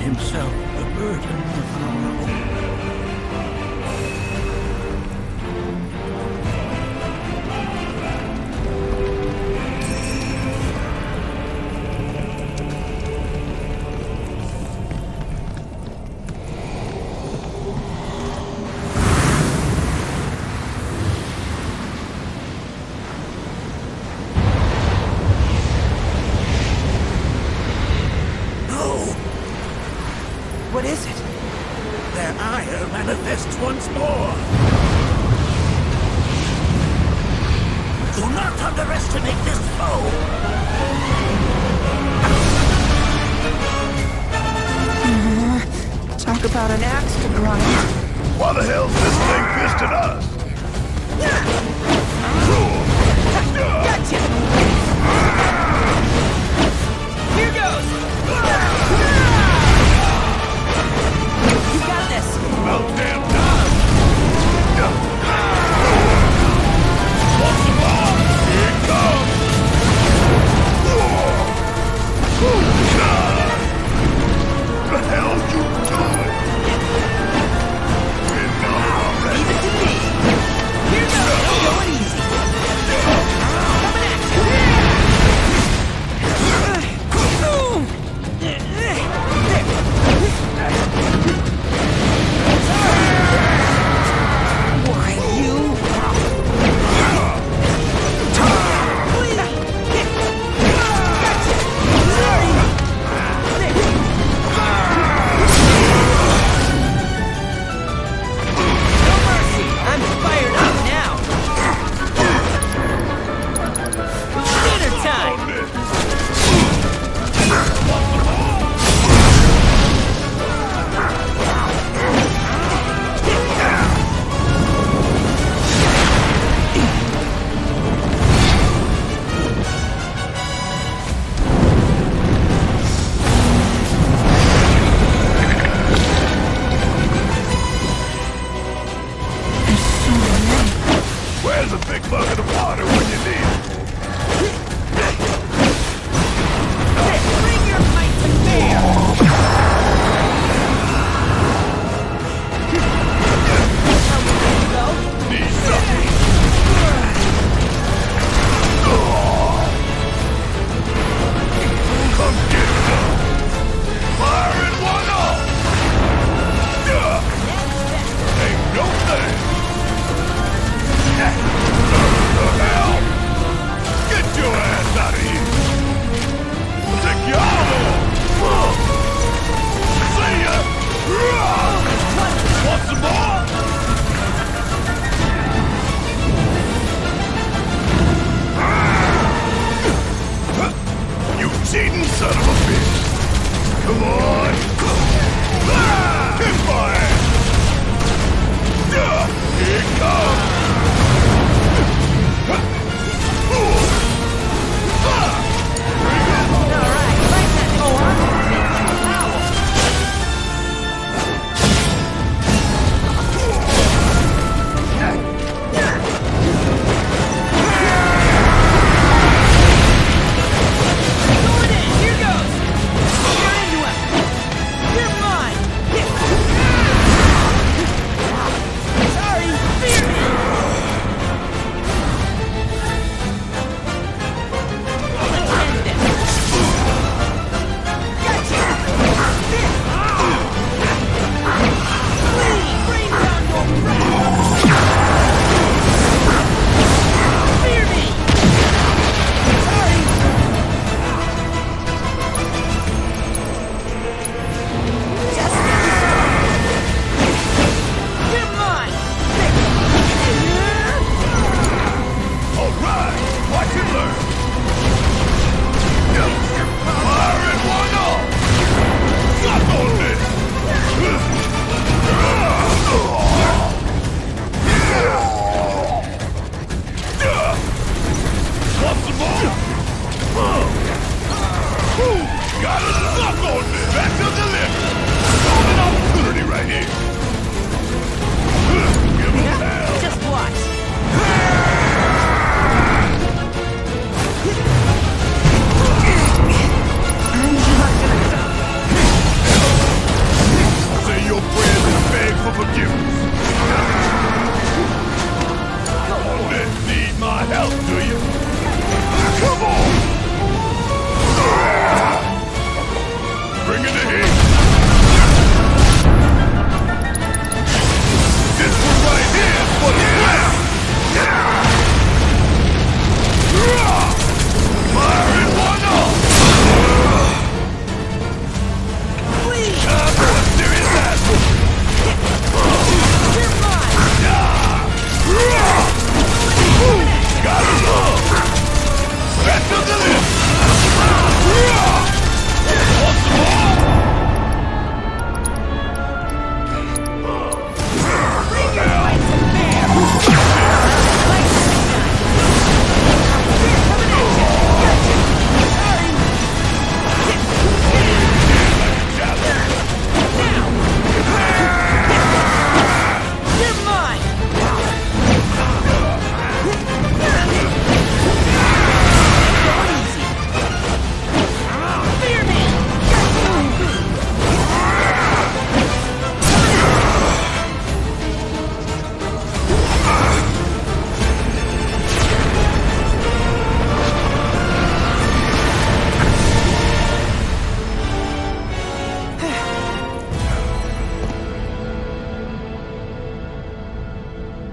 himself the burden of our home. What is it? Their ire manifests once more. Do not underestimate this foe. Talk about an axe to grind. Why the hell's this thing pissed at us? Gotcha! Here goes! You got this! About damn time! Want some more? Here it comes! The hell you doing? Enough already! Leave it to me!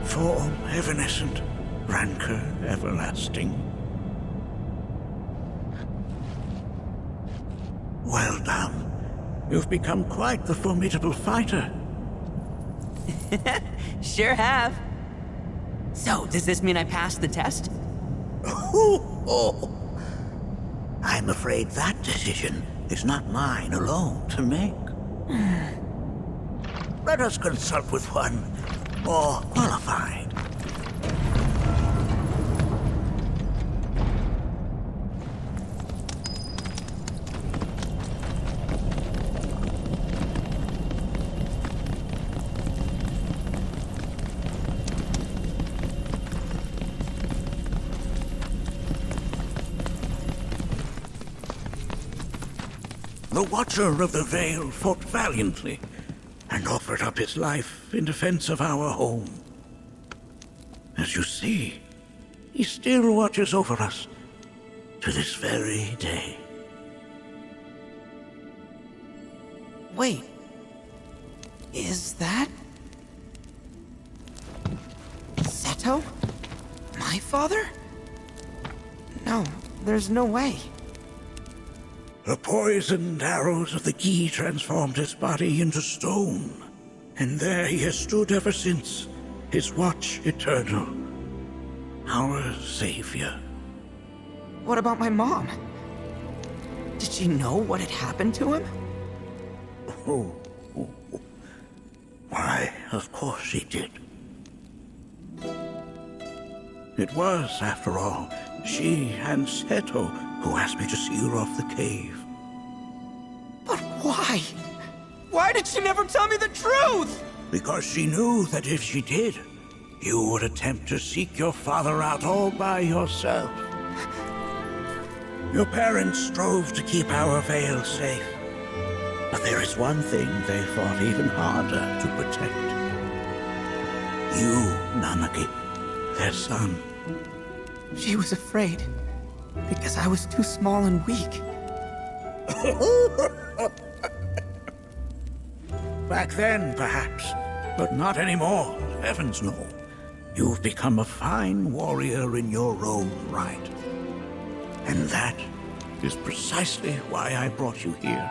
Form evanescent, rancor everlasting. Well done. You've become quite the formidable fighter. Sure have. So, does this mean I passed the test? I'm afraid that decision is not mine alone to make. Let us consult with one more qualified. The Watcher of the Veil fought valiantly and offered up his life in defense of our home. As you see, he still watches over us to this very day. Wait. Is that... Seto? My father? No, there's no way. The poisoned arrows of the Gi transformed his body into stone, and there he has stood ever since, his watch eternal, our savior. What about my mom? Did she know what had happened to him? Why, of course she did. It was, after all, she and Seto who asked me to see her off the cave. But why? Why did she never tell me the truth? Because she knew that if she did, you would attempt to seek your father out all by yourself. Your parents strove to keep our Veil safe. But there is one thing they fought even harder to protect. You, Nanaki, their son. She was afraid, because I was too small and weak. Back then, perhaps, but not anymore, heavens no. You've become a fine warrior in your own right. And that is precisely why I brought you here.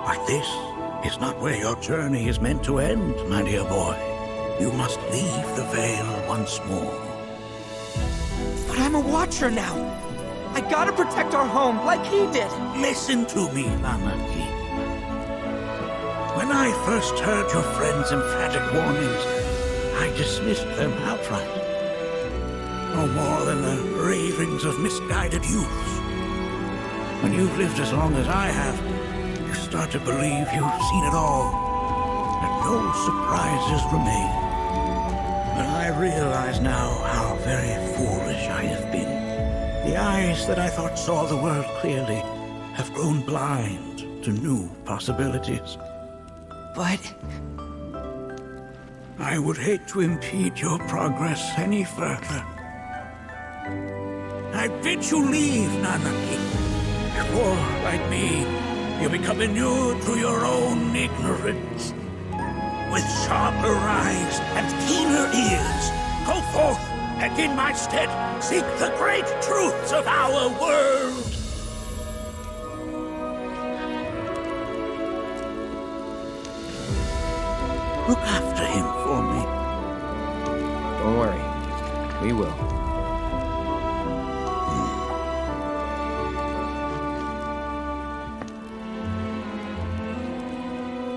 But this is not where your journey is meant to end, my dear boy. You must leave the Veil once more. But I'm a Watcher now. I gotta protect our home like he did. Listen to me, Nanaki. When I first heard your friend's emphatic warnings, I dismissed them outright. No more than the ravings of misguided youths. When you've lived as long as I have, you start to believe you've seen it all, that no surprises remain. But I realize now how very foolish I have been. The eyes that I thought saw the world clearly have grown blind to new possibilities. But I would hate to impede your progress any further. I bid you leave, Nanaki, before, like me, you become inured to your own ignorance. With sharper eyes and keener ears, go forth and in my stead seek the great truths of our world. Look after him for me. Don't worry. We will.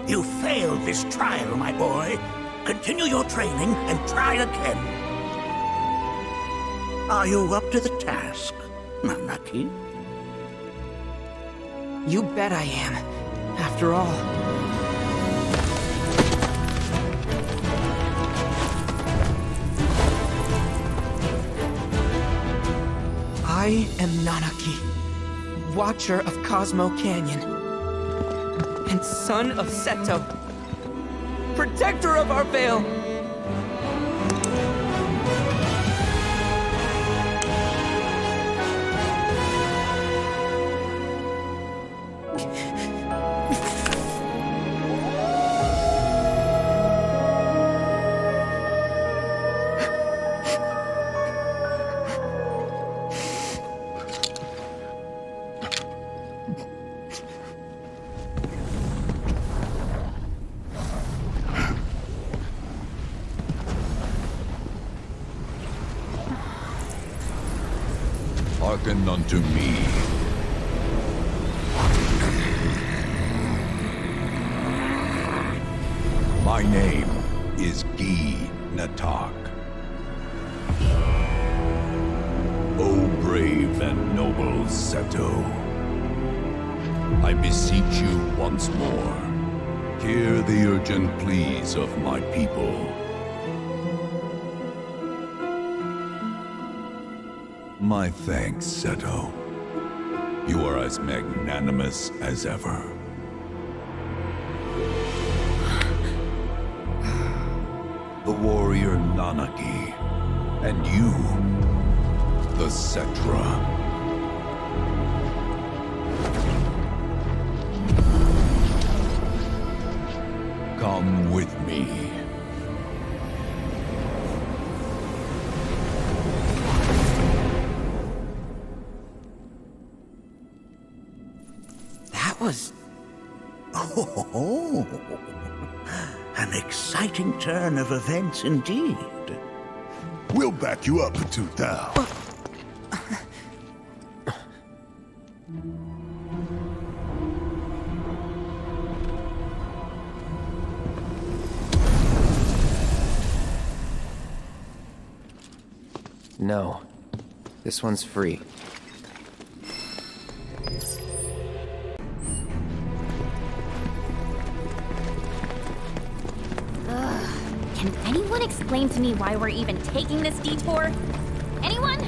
You failed this trial, my boy. Continue your training and try again. Are you up to the task, Nanaki? you bet I am. After all. I am Nanaki, Watcher of Cosmo Canyon, and son of Seto, protector of our Veil. Hearken unto me. My name is Gi-Natak. O brave and noble Seto, I beseech you once more, hear the urgent pleas of my people. My thanks, Seto. You are as magnanimous as ever. The warrior Nanaki, and you, the Cetra. Come with me. Was... Oh, an exciting turn of events indeed. We'll back you up for 2,000. No. This one's free. Can anyone explain to me why we're even taking this detour? Anyone?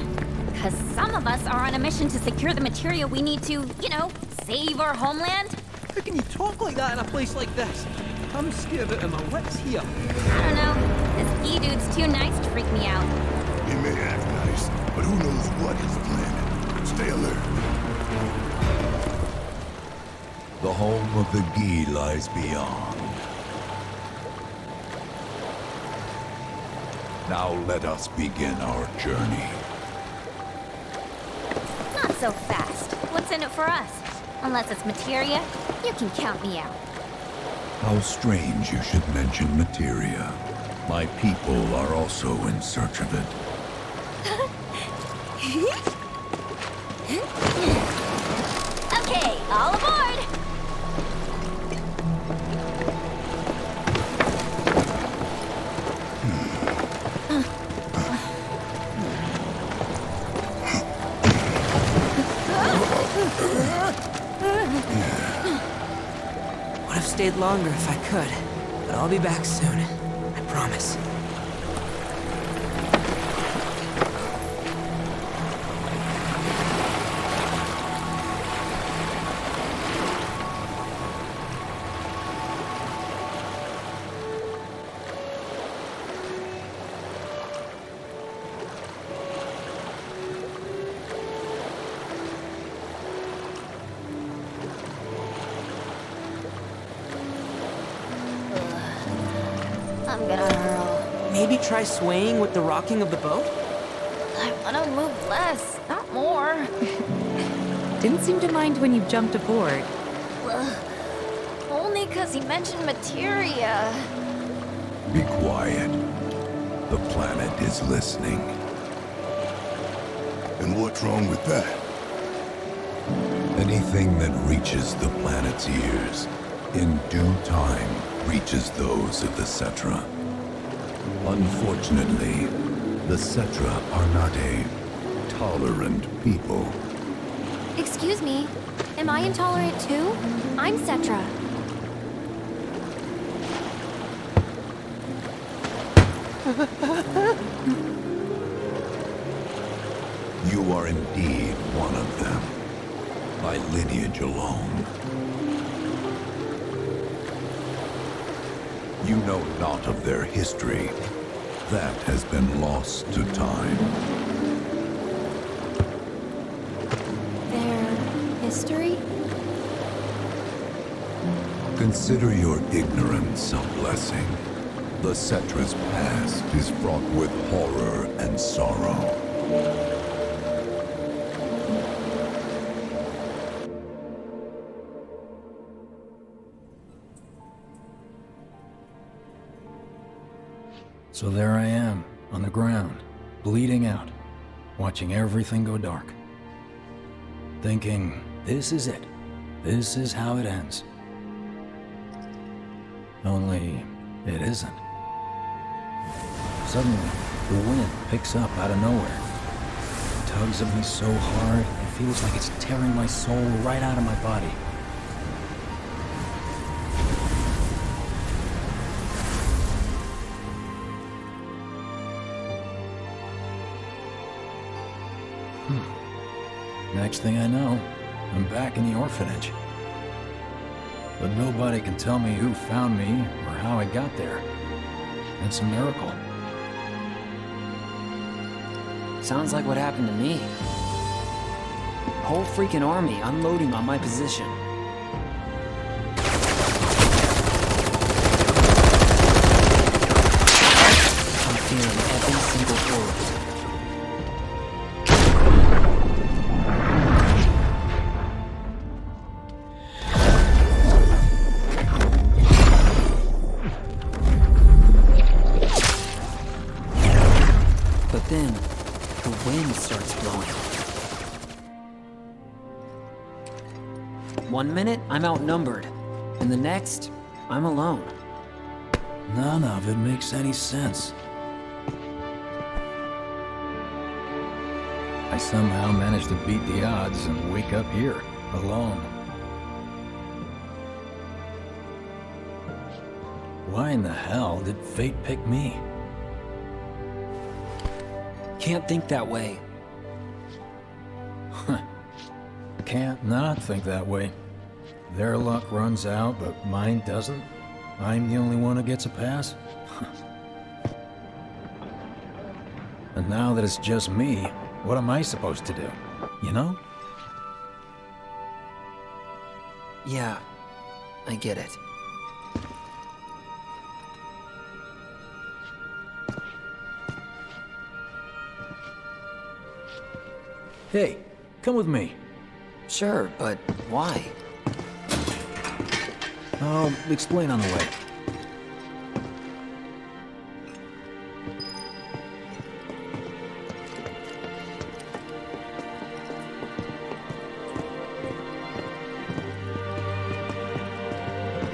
Because some of us are on a mission to secure the material we need to, you know, save our homeland. How can you talk like that in a place like this? I'm scared out of my wits here. I don't know. This E-dude's too nice to freak me out. He may act nice, but who knows what he's planning. Stay alert. The home of the Gi lies beyond. Now let us begin our journey. Not so fast. What's in it for us? Unless it's materia, you can count me out. How strange you should mention materia. My people are also in search of it. Okay, all aboard! Would have stayed longer if I could, but I'll be back soon. I promise. I'm gonna hurl. Maybe try swaying with the rocking of the boat? I wanna move less, not more. Didn't seem to mind when you jumped aboard. Only 'cause he mentioned materia. Be quiet. The planet is listening. And what's wrong with that? Anything that reaches the planet's ears, in due time, reaches those of the Cetra. Unfortunately, the Cetra are not a tolerant people. Excuse me, am I intolerant too? I'm Cetra. You are indeed one of them, by lineage alone. You know not of their history. That has been lost to time. Their history? Consider your ignorance a blessing. The Cetra's past is fraught with horror and sorrow. So there I am, on the ground, bleeding out, watching everything go dark. Thinking, this is it. This is how it ends. Only, it isn't. Suddenly, the wind picks up out of nowhere. It tugs at me so hard, it feels like it's tearing my soul right out of my body. Next thing I know, I'm back in the orphanage. But nobody can tell me who found me or how I got there. It's a miracle. Sounds like what happened to me. Whole freaking army unloading on my position. I'm feeling every single bullet. But then, the wind starts blowing. 1 minute, I'm outnumbered. And the next, I'm alone. None of it makes any sense. I somehow managed to beat the odds and wake up here, alone. Why in the hell did fate pick me? Can't think that way. Can't not think that way. Their luck runs out, but mine doesn't. I'm the only one who gets a pass. And now that it's just me, what am I supposed to do? You know? Yeah, I get it. Hey, come with me. Sure, but why? I'll explain on the way.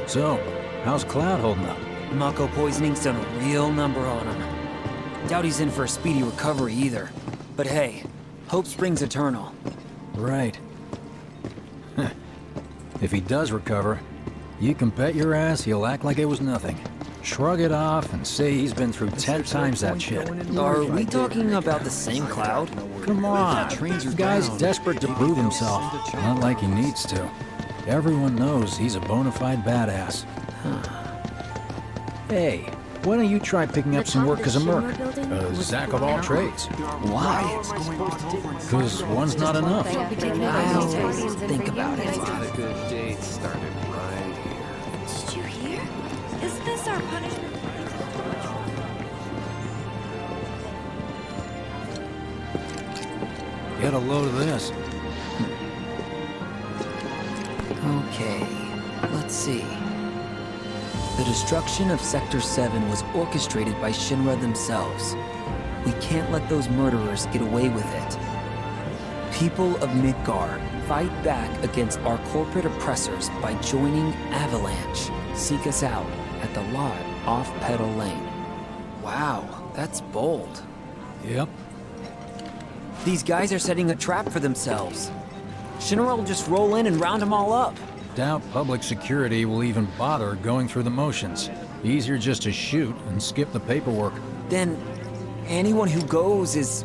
So, how's Cloud holding up? Mako poisoning's done a real number on him. Doubt he's in for a speedy recovery either. But hey, hope springs eternal. Right. If he does recover, you can bet your ass he'll act like it was nothing. Shrug it off and say he's been through 10 times that shit. Are we talking about the same Cloud? Come on, the guy's desperate to prove himself. Not like he needs to. Everyone knows he's a bona fide badass. Hey, why don't you try picking up some work as a merc? A Zack of all trades. Why? Because one's not enough. I'll think about it. A lot of good dates started right here. Did you hear? Is this our punishment? Get a load of this. Okay, let's see. The destruction of Sector 7 was orchestrated by Shinra themselves. We can't let those murderers get away with it. People of Midgar, fight back against our corporate oppressors by joining AVALANCHE. Seek us out at the lot off Petal Lane. Wow, that's bold. Yep. These guys are setting a trap for themselves. Shinra will just roll in and round them all up. Doubt public security will even bother going through the motions. Easier just to shoot and skip the paperwork. Then, anyone who goes is...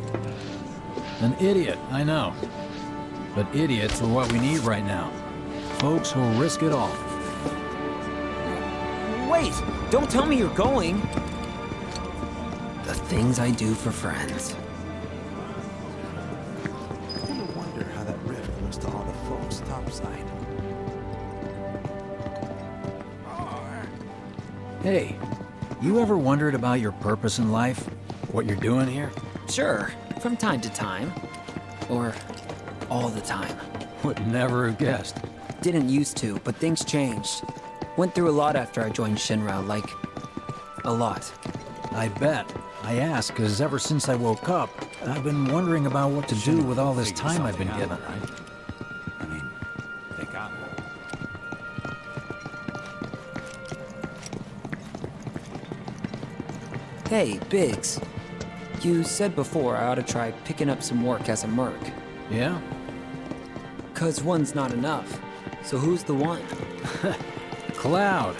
An idiot, I know. But idiots are what we need right now. Folks who'll risk it all. Wait! Don't tell me you're going! The things I do for friends. I wonder how that rift was to all the folks topside. Hey, you ever wondered about your purpose in life? What you're doing here? Sure, from time to time. Or all the time. Would never have guessed. Didn't used to, but things changed. Went through a lot after I joined Shinra, like... a lot. I bet. I ask because ever since I woke up, I've been wondering about what to do with all this time I've been given. Right? I mean, they got me. Hey, Biggs. You said before I ought to try picking up some work as a merc. Yeah? 'Cause one's not enough. So who's the one? Cloud.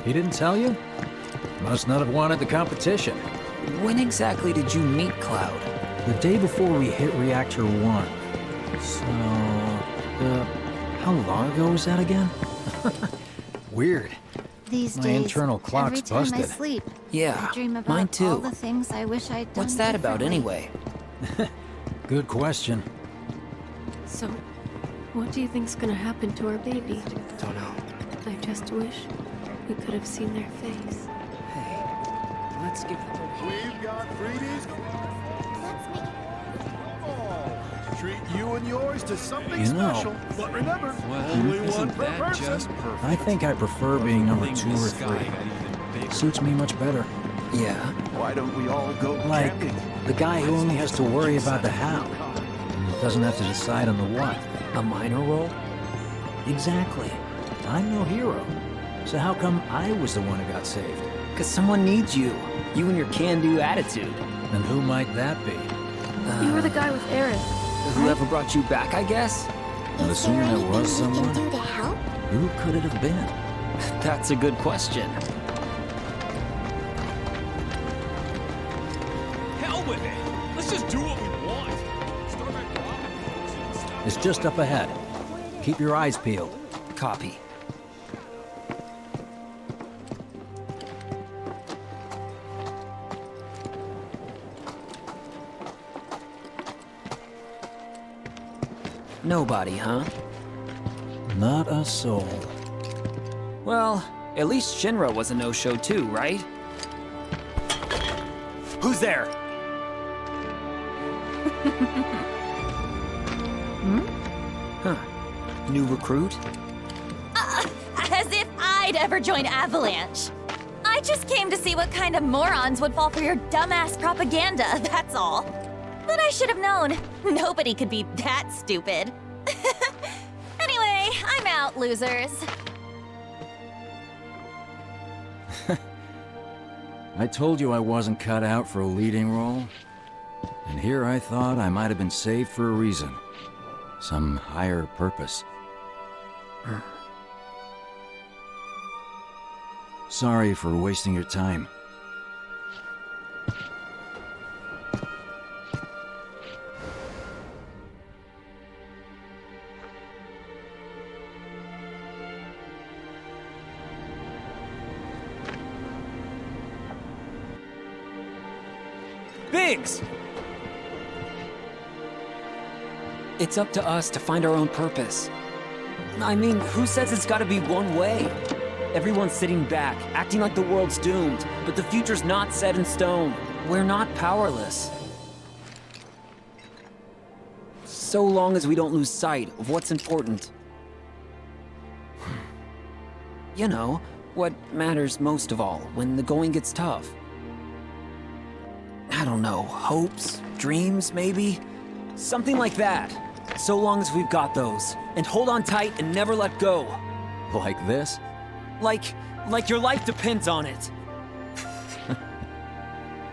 He didn't tell you? Must not have wanted the competition. When exactly did you meet Cloud? The day before we hit Reactor 1. So... how long ago was that again? Weird. These My days, internal clock's every time busted. I sleep, Yeah, I dream about mine too. all the things I wish I'd done. What's that about differently. anyway? Good question. So, what do you think's gonna happen to our baby? Don't know. I just wish we could have seen their face. Hey, let's give them a... We've got freebies. Treat you and yours to something You know, special. But remember, only one per person. Perfect? I think I prefer being number 2 or 3. Suits me much better. Yeah. Why don't we all go Like, camping? the guy who only has to worry about the how. Doesn't have to decide on the what. A minor role? Exactly. I'm no hero. So how come I was the one who got saved? 'Cause someone needs you. You and your can-do attitude. And who might that be? You were the guy with Aerith. Whoever brought you back, I guess? And assuming there was someone, do to help? who could it have been? That's a good question. Hell with it! Let's just do what we want! Start by robbing It's just up ahead. Keep your eyes peeled. Copy. Nobody, huh? Not a soul. Well, at least Shinra was a no-show too, right? Who's there? Huh. New recruit? As if I I'd ever join AVALANCHE. I just came to see what kind of morons would fall for your dumbass propaganda, that's all. But I should have known. Nobody could be that stupid. Anyway, I'm out, losers. I told you I wasn't cut out for a leading role. And here I thought I might have been saved for a reason. Some higher purpose. Sorry for wasting your time. Biggs! It's up to us to find our own purpose. I mean, who says it's gotta be one way? Everyone's sitting back, acting like the world's doomed, but the future's not set in stone. We're not powerless. So long as we don't lose sight of what's important. You know, what matters most of all when the going gets tough. I don't know, hopes, dreams, maybe? Something like that. So long as we've got those. And hold on tight and never let go. Like this? Like your life depends on it.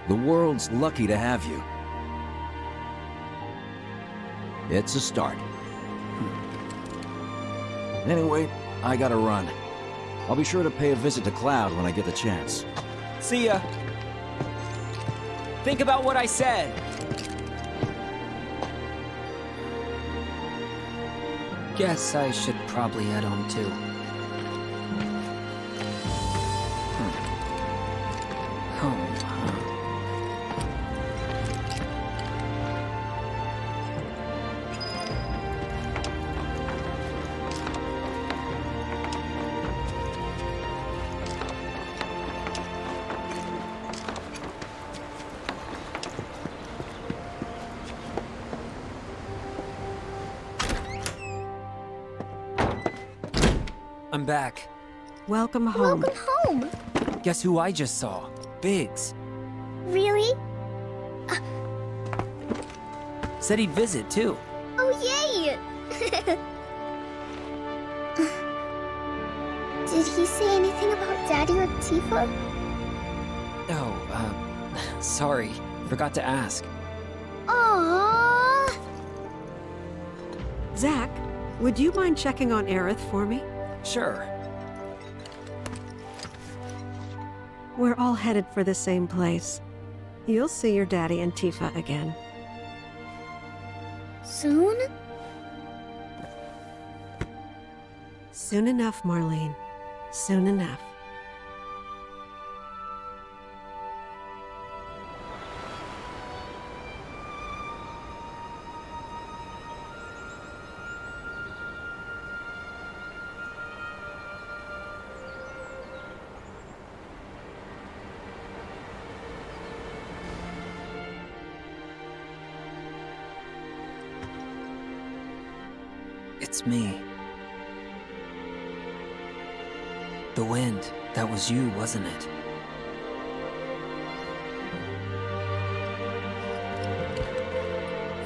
The world's lucky to have you. It's a start. Anyway, I gotta run. I'll be sure to pay a visit to Cloud when I get the chance. See ya. Think about what I said. Guess I should probably head home too. Home, huh? I'm back. Welcome home. Welcome home. Guess who I just saw? Biggs. Really? Said he'd visit, too. Oh, yay! Did he say anything about Daddy or Tifa? Oh, sorry. Forgot to ask. Aww. Zach, would you mind checking on Aerith for me? Sure. We're all headed for the same place. You'll see your daddy and Tifa again. Soon? Soon enough, Marlene. Soon enough. It's me. The wind, that was you, wasn't it?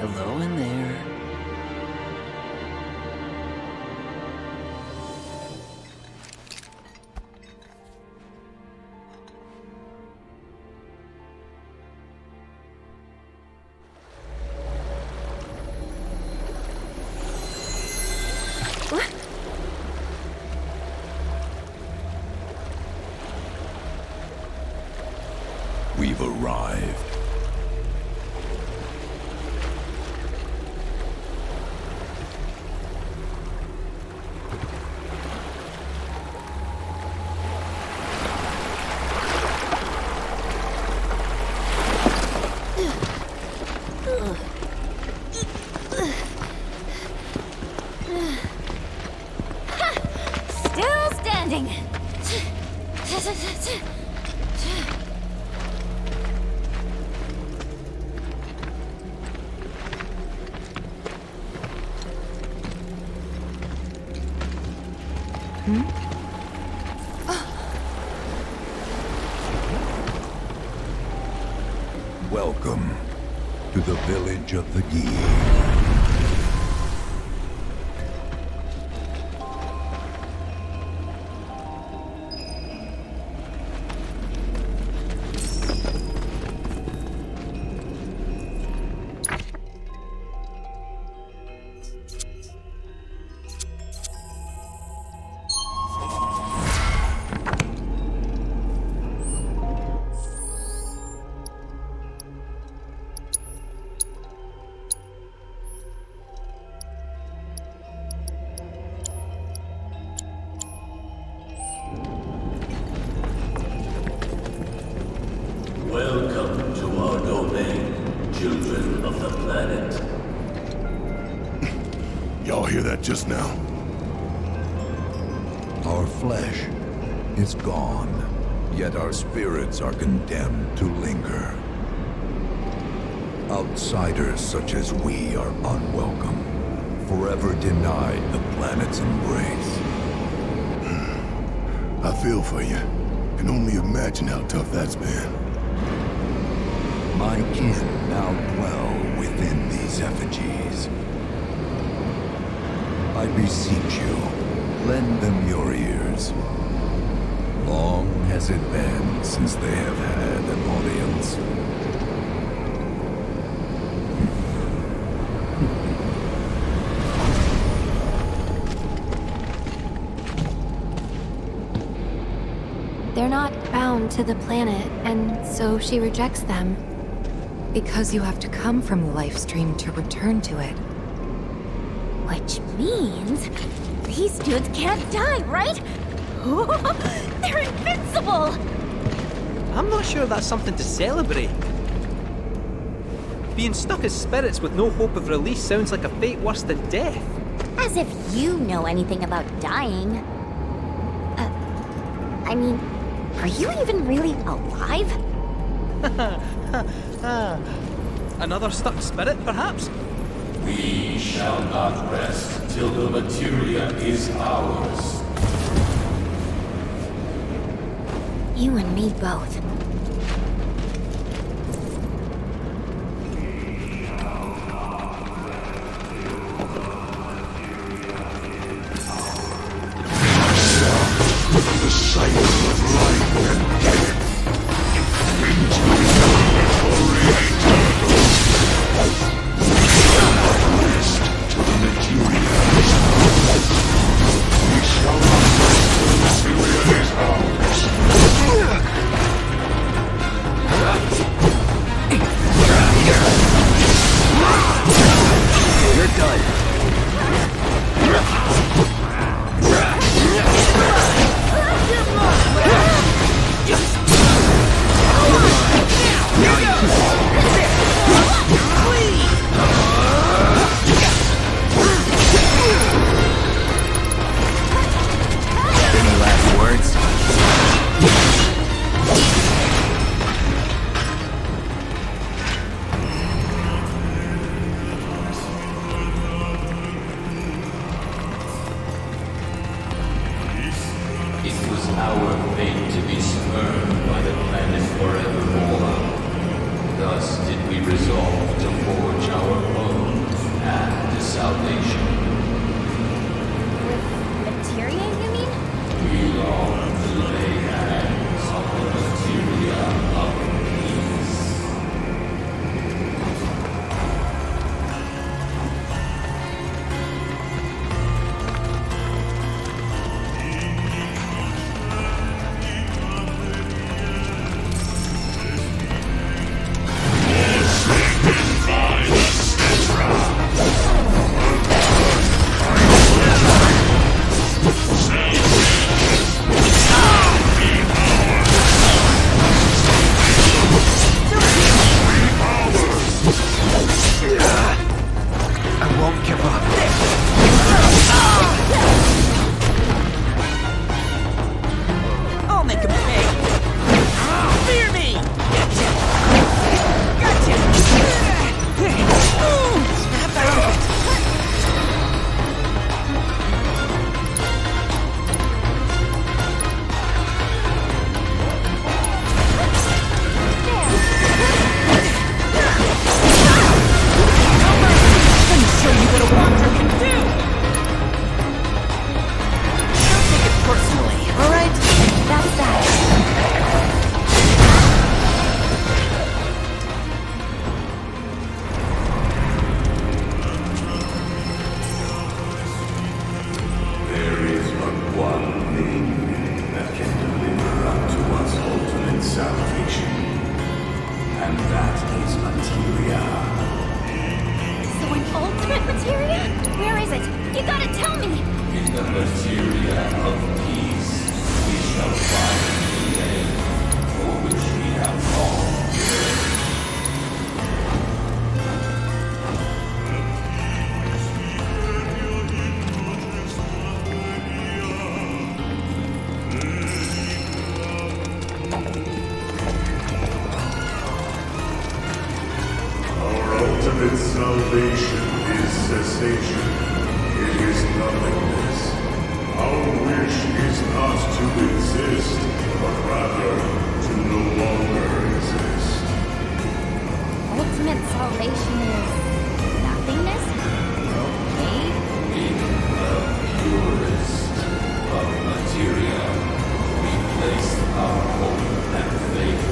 Hello in there. We've arrived. Still standing. Welcome to the village of the Gi. Welcome to our domain, children of the planet. Y'all hear that just now? Our flesh is gone, yet our spirits are condemned to linger. Outsiders such as we are unwelcome, forever denied the planet's embrace. I feel for you. Can only imagine how tough that's been. My kin now dwell within these effigies. I beseech you, lend them your ears. Long has it been since they have had an audience. They're not bound to the planet, and so she rejects them. Because you have to come from the Lifestream to return to it. Which means these dudes can't die, right? They're invincible! I'm not sure that's something to celebrate. Being stuck as spirits with no hope of release sounds like a fate worse than death. As if you know anything about dying. I mean, are you even really alive? Another stuck spirit, perhaps? We shall not rest till the materia is ours. You and me both. The cycle of life and death into rest to the materia is ours. We shall not rest till the materia is ours. sensation. It is nothingness. Our wish is not to exist, but rather to no longer exist. Ultimate salvation is nothingness? Okay. In the purest of materia, we place our hope and faith.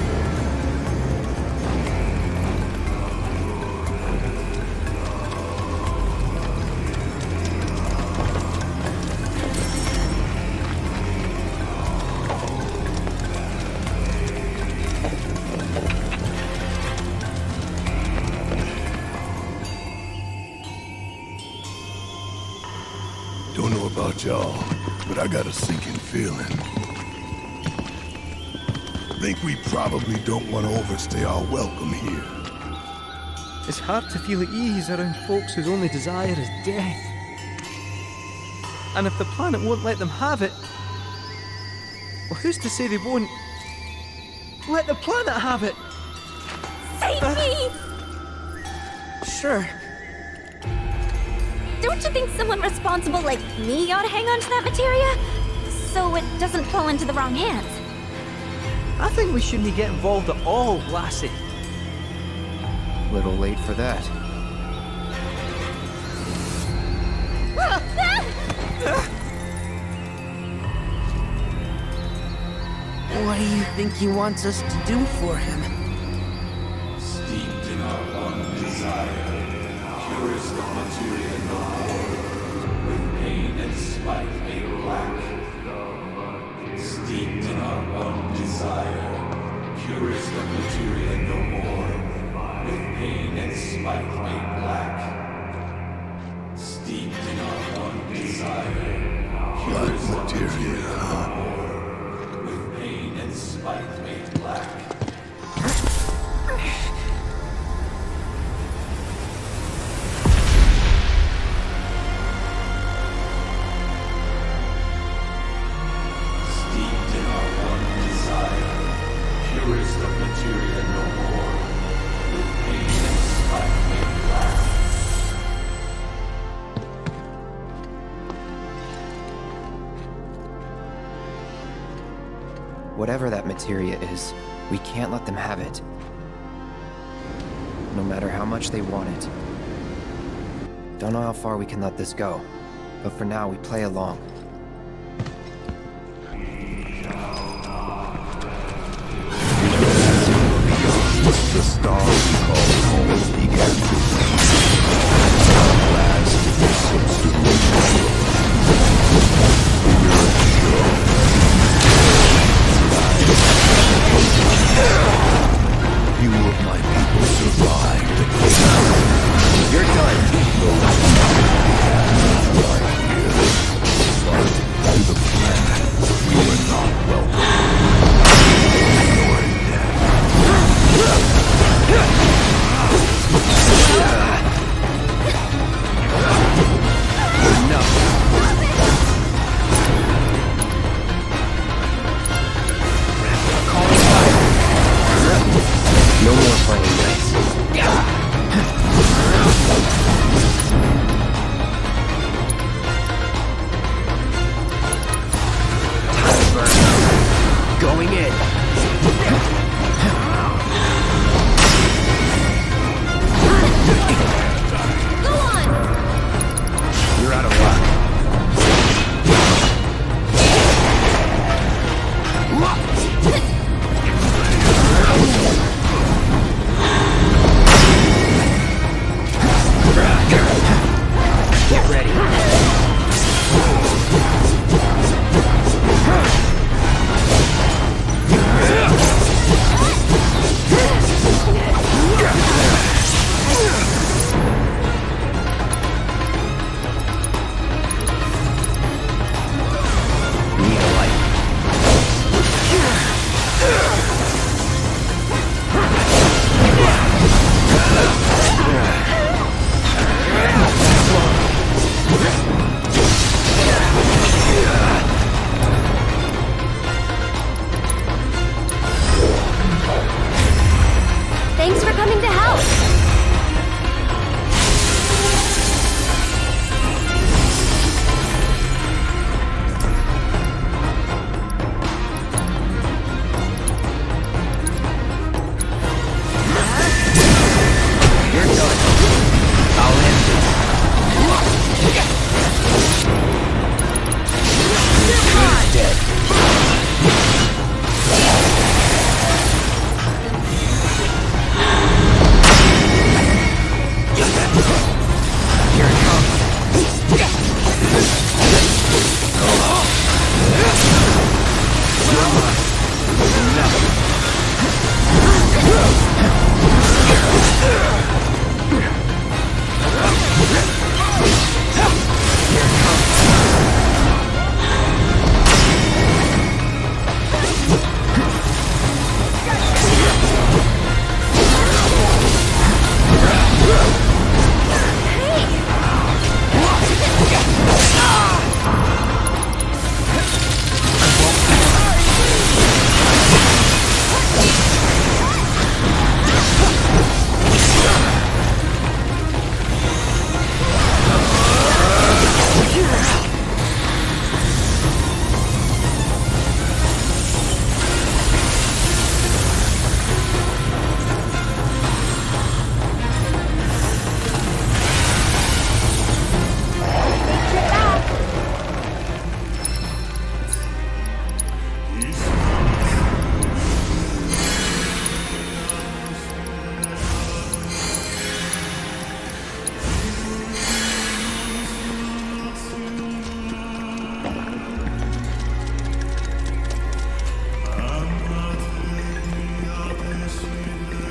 Don't know about y'all, but I got a sinking feeling. Think we probably don't want to overstay our welcome here. It's hard to feel at ease around folks whose only desire is death. And if the planet won't let them have it, well, who's to say they won't let the planet have it? Save me! Sure. Don't you think someone responsible like me ought to hang on to that materia? So it doesn't fall into the wrong hands. I think we shouldn't get involved at all, lassie. Little late for that. What do you think he wants us to do for him? Steeped in our one desire, purest of materia no more, with pain and spite made black. Steeped in our one desire, purest of materia no more, with pain and spite made black. Steeped in our one desire, purest of materia no more, with pain and spite made black. Whatever that materia is, we can't let them have it. No matter how much they want it. Don't know how far we can let this go, but for now we play along. The stars we call home began to wane. At last, it seems to be few of my people survived. You're done. Right here.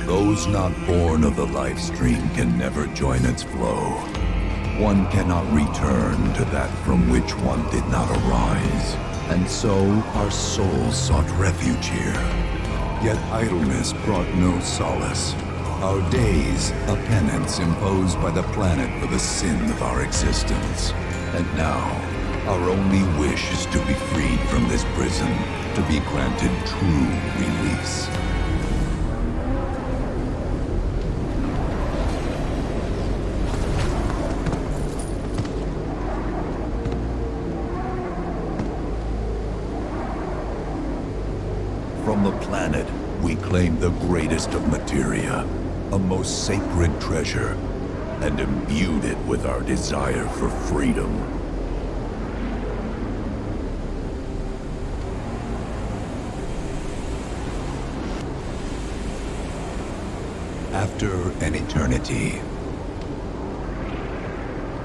Those not born of the Lifestream can never join its flow. One cannot return to that from which one did not arise. And so our souls sought refuge here. Yet idleness brought no solace. Our days, a penance imposed by the planet for the sin of our existence. And now, our only wish is to be freed from this prison, to be granted true release. From the planet, we claim the greatest of materia, a most sacred treasure, and imbued it with our desire for freedom. After an eternity,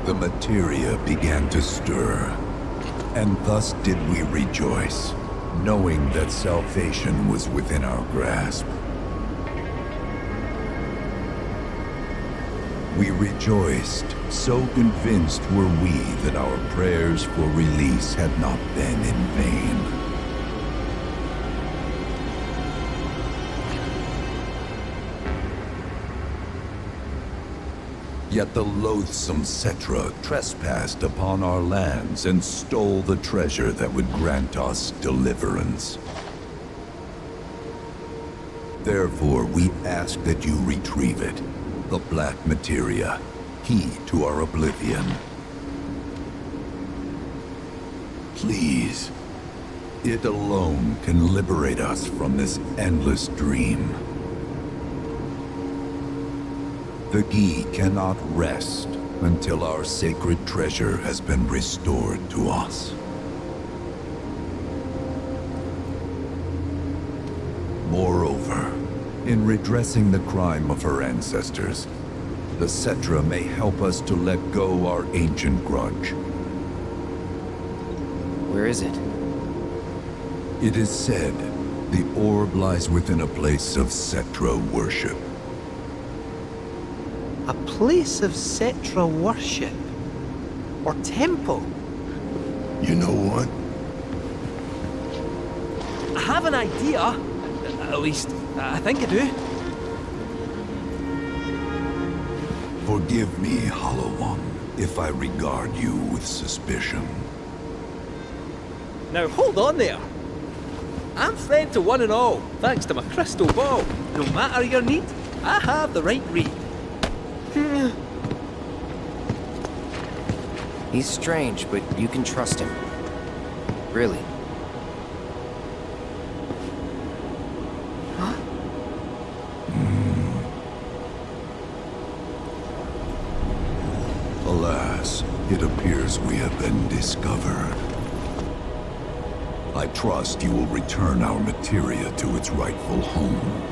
the materia began to stir, and thus did we rejoice, knowing that salvation was within our grasp. We rejoiced, so convinced were we that our prayers for release had not been in vain. Yet the loathsome Cetra trespassed upon our lands and stole the treasure that would grant us deliverance. Therefore, we ask that you retrieve it, the black materia, key to our oblivion. Please, it alone can liberate us from this endless dream. The Gi cannot rest until our sacred treasure has been restored to us. Moreover, in redressing the crime of her ancestors, the Cetra may help us to let go our ancient grudge. Where is it? It is said the orb lies within a place of Cetra worship. A place of Cetra worship? Or temple? You know what? I have an idea. At least, I think I do. Forgive me, Hollow One, if I regard you with suspicion. Now hold on there. I'm friend to one and all, thanks to my crystal ball. No matter your need, I have the right read. He's strange, but you can trust him. Really. Huh? Alas, it appears we have been discovered. I trust you will return our materia to its rightful home.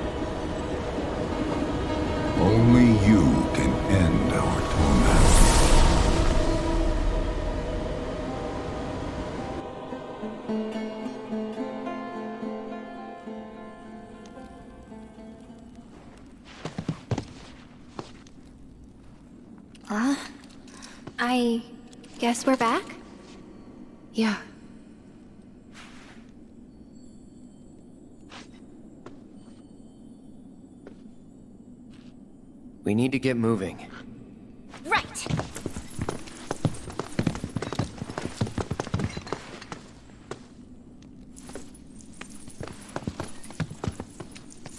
Only you can end our torment. I guess we're back? Yeah. We need to get moving. Right!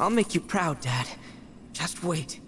I'll make you proud, Dad. Just wait.